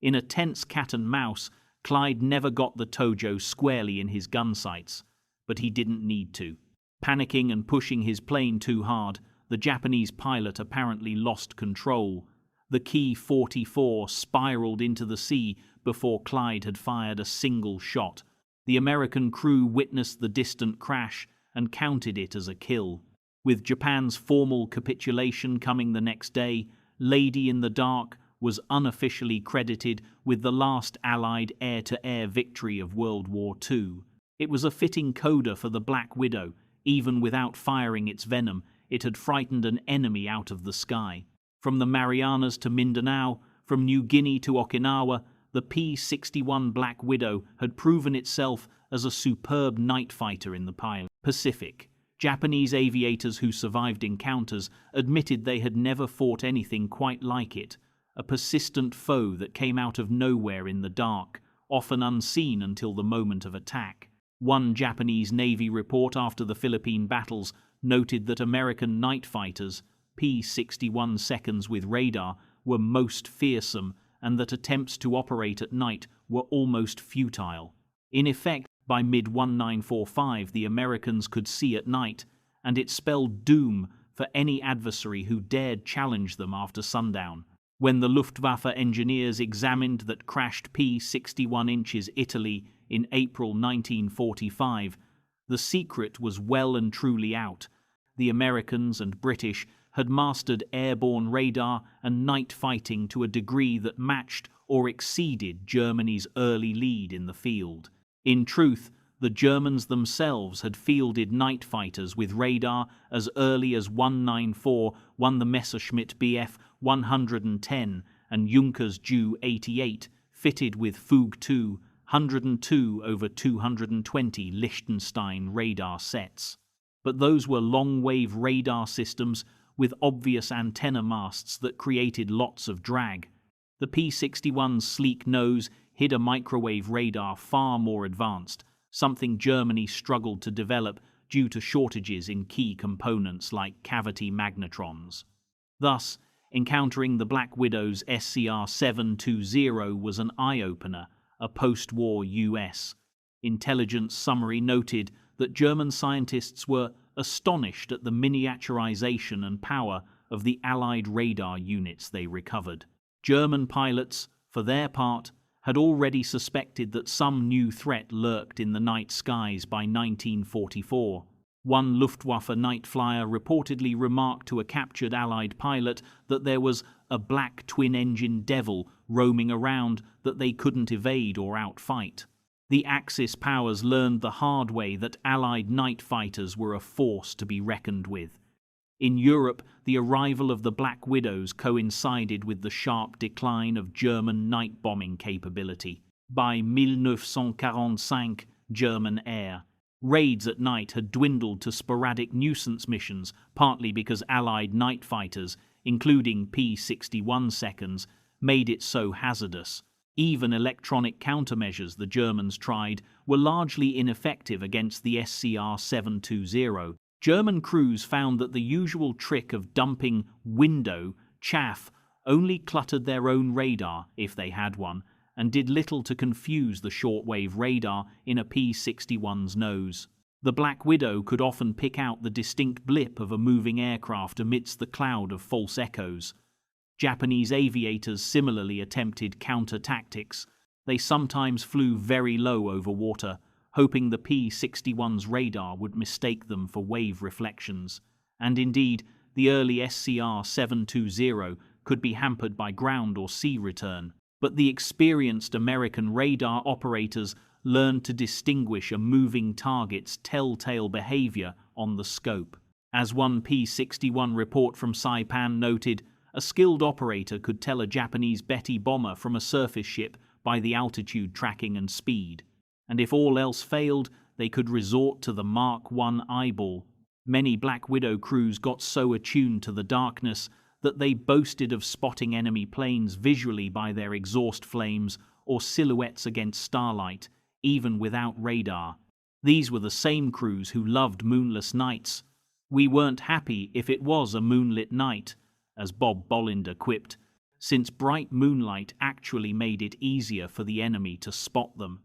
In a tense cat and mouse, Clyde never got the Tojo squarely in his gun sights, but he didn't need to. Panicking and pushing his plane too hard, the Japanese pilot apparently lost control. The Ki-44 spiraled into the sea before Clyde had fired a single shot. The American crew witnessed the distant crash and counted it as a kill. With Japan's formal capitulation coming the next day, Lady in the Dark was unofficially credited with the last Allied air-to-air victory of World War II. It was a fitting coda for the Black Widow. Even without firing its venom, it had frightened an enemy out of the sky. From the Marianas to Mindanao, from New Guinea to Okinawa, the P-61 Black Widow had proven itself as a superb night fighter in the Pacific. Japanese aviators who survived encounters admitted they had never fought anything quite like it, a persistent foe that came out of nowhere in the dark, often unseen until the moment of attack. One Japanese Navy report after the Philippine battles noted that American night fighters, P-61 seconds with radar, were most fearsome and that attempts to operate at night were almost futile. In effect, by mid-1945 the Americans could see at night, and it spelled doom for any adversary who dared challenge them after sundown. When the Luftwaffe engineers examined that crashed P-61 inches Italy in April 1945, the secret was well and truly out. The Americans and British had mastered airborne radar and night fighting to a degree that matched or exceeded Germany's early lead in the field. In truth, the Germans themselves had fielded night fighters with radar as early as 194, won the Messerschmitt Bf 110 and Junkers Ju 88, fitted with Fug 2, 102/220 Liechtenstein radar sets. But those were long-wave radar systems with obvious antenna masts that created lots of drag. The P-61's sleek nose hid a microwave radar far more advanced, something Germany struggled to develop due to shortages in key components like cavity magnetrons. Thus, encountering the Black Widow's SCR-720 was an eye-opener, a post-war U.S. intelligence summary noted that German scientists were astonished at the miniaturization and power of the Allied radar units they recovered. German pilots, for their part, had already suspected that some new threat lurked in the night skies by 1944. One Luftwaffe night flyer reportedly remarked to a captured Allied pilot that there was a black twin-engine devil roaming around that they couldn't evade or outfight. The Axis powers learned the hard way that Allied night fighters were a force to be reckoned with. In Europe, the arrival of the Black Widows coincided with the sharp decline of German night bombing capability. By 1945, German air raids at night had dwindled to sporadic nuisance missions, partly because Allied night fighters, including P-61 seconds, made it so hazardous. Even electronic countermeasures the Germans tried were largely ineffective against the SCR-720. German crews found that the usual trick of dumping window chaff only cluttered their own radar, if they had one, and did little to confuse the shortwave radar in a P-61's nose. The Black Widow could often pick out the distinct blip of a moving aircraft amidst the cloud of false echoes. Japanese aviators similarly attempted counter-tactics. They sometimes flew very low over water, hoping the P-61's radar would mistake them for wave reflections. And indeed, the early SCR-720 could be hampered by ground or sea return. But the experienced American radar operators learned to distinguish a moving target's telltale behavior on the scope. As one P-61 report from Saipan noted, a skilled operator could tell a Japanese Betty bomber from a surface ship by the altitude tracking and speed. And if all else failed, they could resort to the Mark I eyeball. Many Black Widow crews got so attuned to the darkness that they boasted of spotting enemy planes visually by their exhaust flames or silhouettes against starlight, even without radar. These were the same crews who loved moonless nights. "We weren't happy if it was a moonlit night," as Bob Bollinger quipped, since bright moonlight actually made it easier for the enemy to spot them.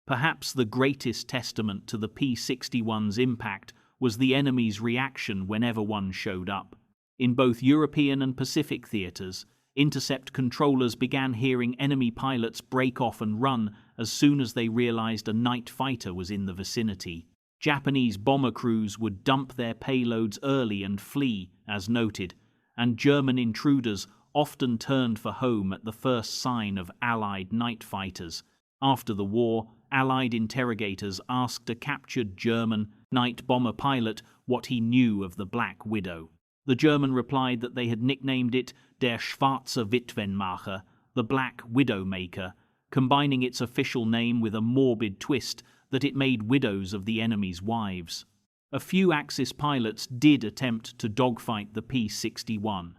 Perhaps the greatest testament to the P-61's impact was the enemy's reaction whenever one showed up. In both European and Pacific theaters, intercept controllers began hearing enemy pilots break off and run as soon as they realized a night fighter was in the vicinity. Japanese bomber crews would dump their payloads early and flee, as noted, and German intruders often turned for home at the first sign of Allied night fighters. After the war, Allied interrogators asked a captured German night bomber pilot what he knew of the Black Widow. The German replied that they had nicknamed it Der Schwarze Witwenmacher, the Black Widowmaker, combining its official name with a morbid twist that it made widows of the enemy's wives. A few Axis pilots did attempt to dogfight the P-61.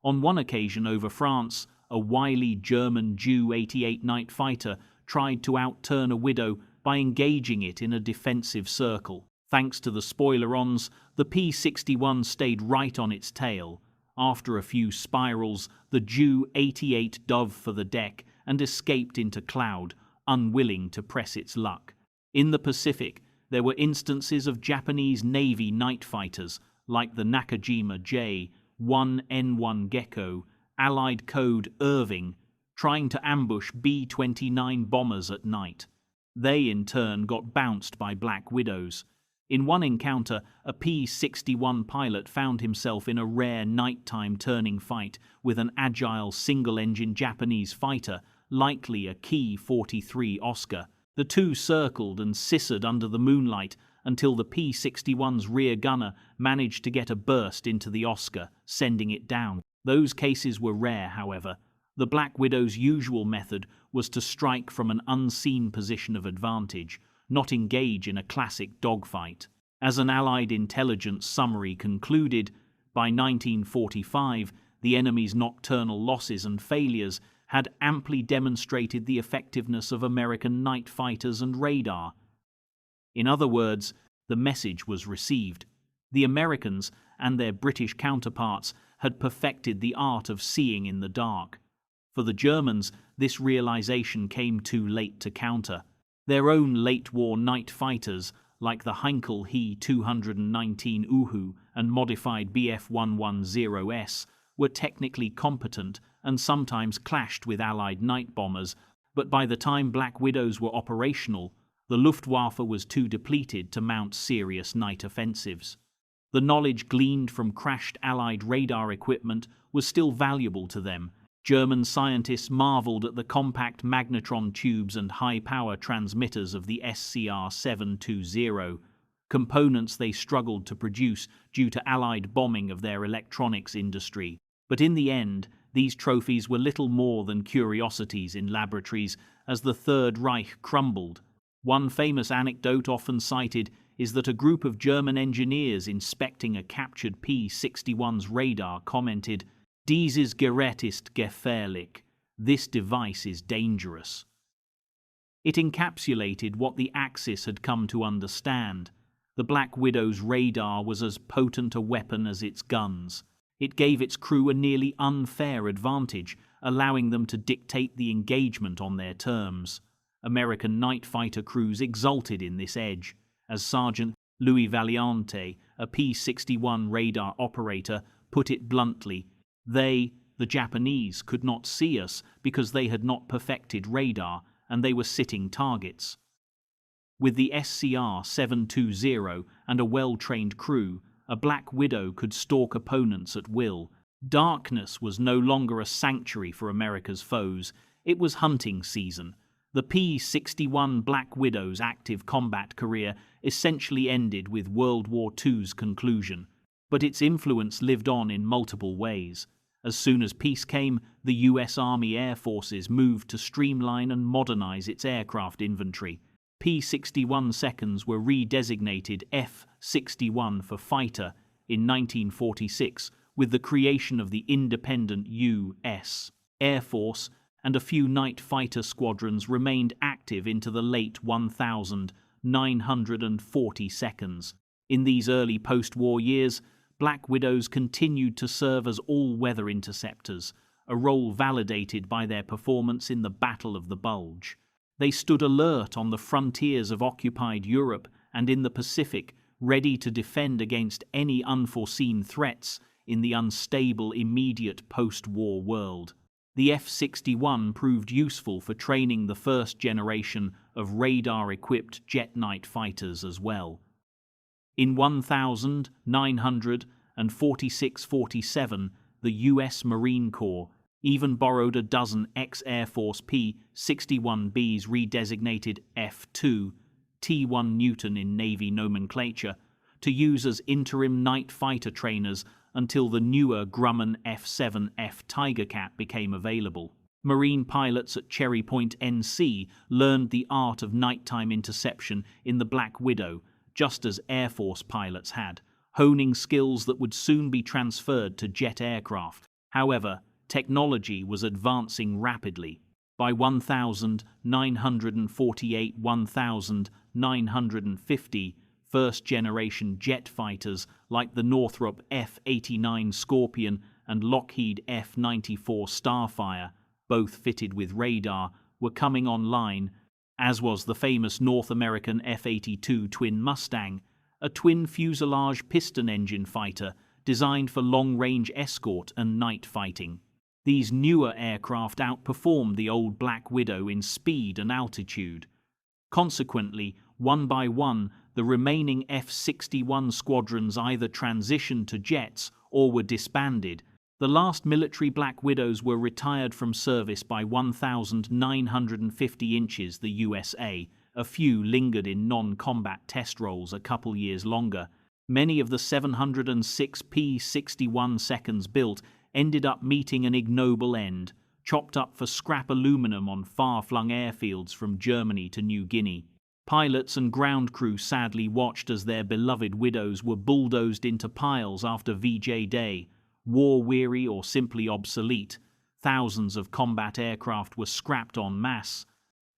On one occasion over France, a wily German Ju-88 night fighter tried to outturn a Widow by engaging it in a defensive circle. Thanks to the spoilerons, the P-61 stayed right on its tail. After a few spirals, the Ju-88 dove for the deck and escaped into cloud, unwilling to press its luck. In the Pacific, there were instances of Japanese Navy night fighters, like the Nakajima J-1N1 Gecko, Allied code Irving, trying to ambush B-29 bombers at night. They, in turn, got bounced by Black Widows. In one encounter, a P-61 pilot found himself in a rare nighttime turning fight with an agile single-engine Japanese fighter, likely a Ki-43 Oscar. The two circled and scissored under the moonlight until the P-61's rear gunner managed to get a burst into the Oscar, sending it down. Those cases were rare, however. The Black Widow's usual method was to strike from an unseen position of advantage, not engage in a classic dogfight. As an Allied intelligence summary concluded, by 1945, the enemy's nocturnal losses and failures had amply demonstrated the effectiveness of American night fighters and radar. In other words, the message was received. The Americans and their British counterparts had perfected the art of seeing in the dark. For the Germans, this realization came too late to counter. Their own late-war night fighters, like the Heinkel He-219 Uhu and modified Bf-110S, were technically competent and sometimes clashed with Allied night bombers, but by the time Black Widows were operational, the Luftwaffe was too depleted to mount serious night offensives. The knowledge gleaned from crashed Allied radar equipment was still valuable to them. German scientists marveled at the compact magnetron tubes and high-power transmitters of the SCR-720, components they struggled to produce due to Allied bombing of their electronics industry. But in the end, these trophies were little more than curiosities in laboratories as the Third Reich crumbled. One famous anecdote often cited is that a group of German engineers inspecting a captured P-61's radar commented, "Dieses Gerät ist gefährlich. This device is dangerous." It encapsulated what the Axis had come to understand. The Black Widow's radar was as potent a weapon as its guns. It gave its crew a nearly unfair advantage, allowing them to dictate the engagement on their terms. American night fighter crews exulted in this edge. As Sergeant Louis Valiente, a P-61 radar operator, put it bluntly, the Japanese, could not see us because they had not perfected radar and they were sitting targets. With the SCR-720 and a well-trained crew, a Black Widow could stalk opponents at will. Darkness was no longer a sanctuary for America's foes. It was hunting season. The P-61 Black Widow's active combat career essentially ended with World War II's conclusion, but its influence lived on in multiple ways. As soon as peace came, the U.S. Army Air Forces moved to streamline and modernize its aircraft inventory. P-61 seconds were redesignated F-61 for fighter in 1946 with the creation of the independent U.S. Air Force, and a few night fighter squadrons remained active into the late 1940 seconds. In these early post-war years, Black Widows continued to serve as all-weather interceptors, a role validated by their performance in the Battle of the Bulge. They stood alert on the frontiers of occupied Europe and in the Pacific, ready to defend against any unforeseen threats in the unstable immediate post-war world. The F-61 proved useful for training the first generation of radar-equipped jet night fighters as well. In 1946-47, the U.S. Marine Corps even borrowed a dozen ex-Air Force P-61Bs redesignated F-2, T-1 Newton in Navy nomenclature, to use as interim night fighter trainers until the newer Grumman F-7F Tigercat became available. Marine pilots at Cherry Point, NC learned the art of nighttime interception in the Black Widow, just as Air Force pilots had, honing skills that would soon be transferred to jet aircraft. However, technology was advancing rapidly. By 1948-1950, first-generation jet fighters like the Northrop F-89 Scorpion and Lockheed F-94 Starfire, both fitted with radar, were coming online, as was the famous North American F-82 Twin Mustang, a twin-fuselage piston-engine fighter designed for long-range escort and night fighting. These newer aircraft outperformed the old Black Widow in speed and altitude. Consequently, one by one, the remaining F-61 squadrons either transitioned to jets or were disbanded. The last military Black Widows were retired from service by 1,950 inches the USA. A few lingered in non-combat test roles a couple years longer. Many of the 706 P-61 seconds built ended up meeting an ignoble end, chopped up for scrap aluminum on far-flung airfields from Germany to New Guinea. Pilots and ground crew sadly watched as their beloved Widows were bulldozed into piles after VJ Day. War-weary or simply obsolete, thousands of combat aircraft were scrapped en masse.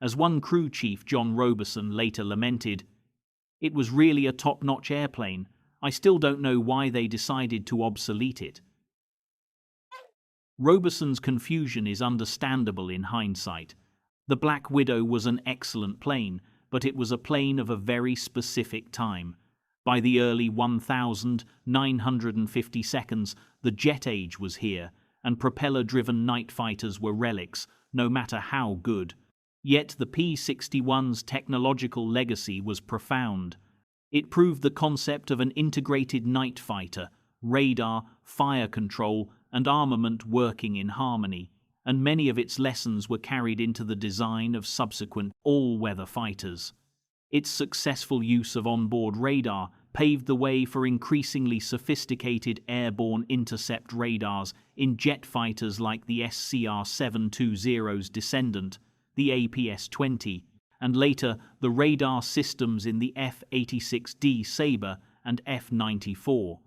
As one crew chief, John Robeson, later lamented, "It was really a top-notch airplane. I still don't know why they decided to obsolete it." Robeson's confusion is understandable in hindsight. The Black Widow was an excellent plane, but it was a plane of a very specific time. By the early 1952s, the jet age was here, and propeller-driven night fighters were relics, no matter how good. Yet the P-61's technological legacy was profound. It proved the concept of an integrated night fighter, radar, fire control, and armament working in harmony, and many of its lessons were carried into the design of subsequent all-weather fighters. Its successful use of onboard radar paved the way for increasingly sophisticated airborne intercept radars in jet fighters like the SCR-720's descendant, the APS-20, and later the radar systems in the F-86D Sabre and F-94.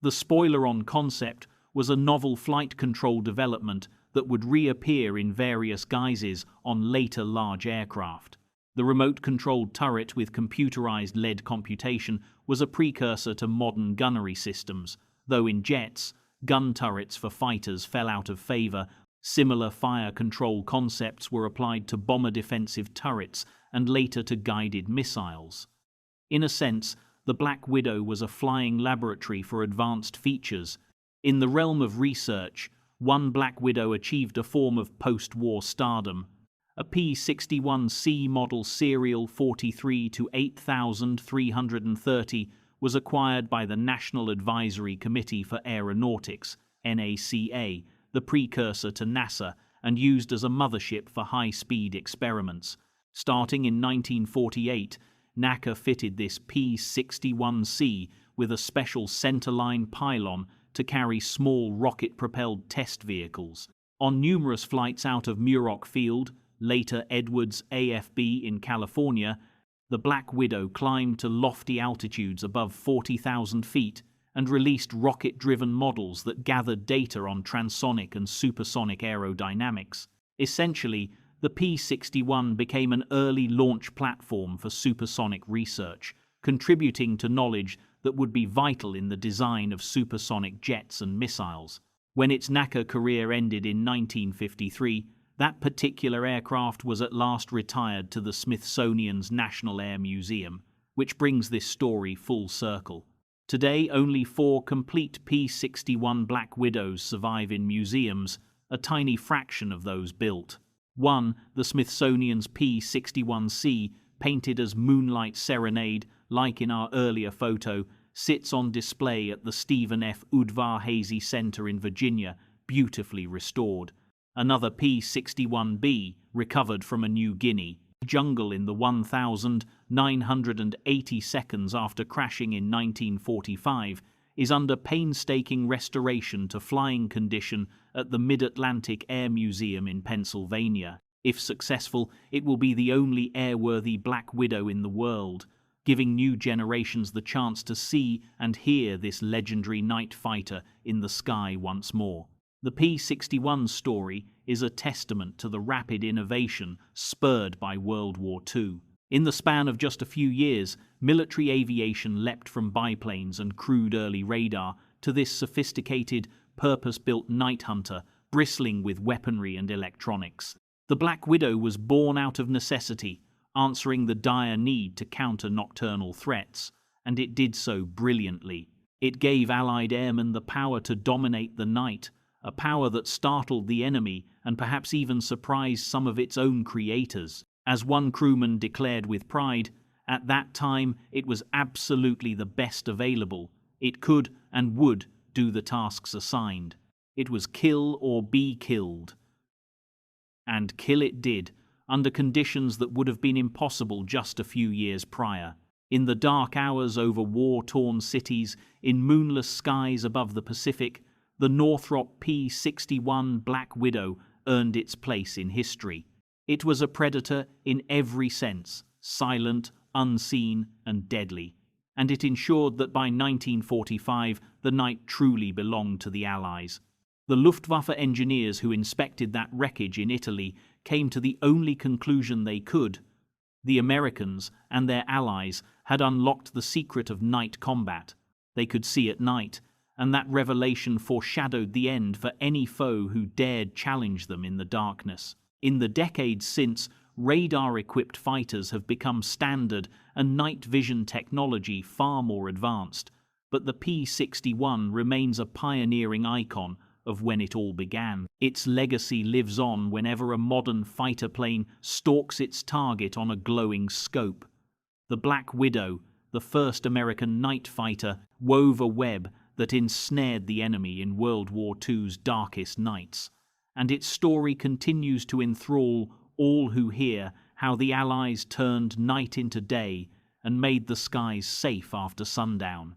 The spoileron concept was a novel flight control development that would reappear in various guises on later large aircraft. The remote-controlled turret with computerized lead computation was a precursor to modern gunnery systems, though in jets, gun turrets for fighters fell out of favor. Similar fire control concepts were applied to bomber defensive turrets and later to guided missiles. In a sense, the Black Widow was a flying laboratory for advanced features. In the realm of research, one Black Widow achieved a form of post-war stardom. A P-61C model serial 43 to 8330 was acquired by the National Advisory Committee for Aeronautics, NACA, the precursor to NASA, and used as a mothership for high-speed experiments. Starting in 1948, NACA fitted this P-61C with a special centerline pylon to carry small rocket-propelled test vehicles. On numerous flights out of Muroc Field, later Edwards AFB in California, the Black Widow climbed to lofty altitudes above 40,000 feet and released rocket-driven models that gathered data on transonic and supersonic aerodynamics. Essentially, the P-61 became an early launch platform for supersonic research, contributing to knowledge that would be vital in the design of supersonic jets and missiles. When its NACA career ended in 1953, that particular aircraft was at last retired to the Smithsonian's National Air Museum, which brings this story full circle. Today, only 4 complete P-61 Black Widows survive in museums, a tiny fraction of those built. One, the Smithsonian's P-61C, painted as Moonlight Serenade, like in our earlier photo, sits on display at the Stephen F. Udvar-Hazy Center in Virginia, beautifully restored. Another P-61B, recovered from a New Guinea jungle in the 1,980 seconds after crashing in 1945, is under painstaking restoration to flying condition at the Mid-Atlantic Air Museum in Pennsylvania. If successful, it will be the only airworthy Black Widow in the world, giving new generations the chance to see and hear this legendary night fighter in the sky once more. The P-61 story is a testament to the rapid innovation spurred by World War II. In the span of just a few years, military aviation leapt from biplanes and crude early radar to this sophisticated, purpose-built night hunter bristling with weaponry and electronics. The Black Widow was born out of necessity, answering the dire need to counter nocturnal threats, and it did so brilliantly. It gave Allied airmen the power to dominate the night, a power that startled the enemy and perhaps even surprised some of its own creators. As one crewman declared with pride, at that time it was absolutely the best available. It could and would do the tasks assigned. It was kill or be killed. And kill it did, under conditions that would have been impossible just a few years prior. In the dark hours over war-torn cities, in moonless skies above the Pacific, the Northrop P-61 Black Widow earned its place in history. It was a predator in every sense, silent, unseen, and deadly. And it ensured that by 1945 the night truly belonged to the Allies. The Luftwaffe engineers who inspected that wreckage in Italy came to the only conclusion they could. The Americans and their allies had unlocked the secret of night combat. They could see at night, and that revelation foreshadowed the end for any foe who dared challenge them in the darkness. In the decades since, radar-equipped fighters have become standard and night vision technology far more advanced, but the P-61 remains a pioneering icon of when it all began. Its legacy lives on whenever a modern fighter plane stalks its target on a glowing scope. The Black Widow, the first American night fighter, wove a web that ensnared the enemy in World War II's darkest nights, and its story continues to enthrall all who hear how the Allies turned night into day and made the skies safe after sundown.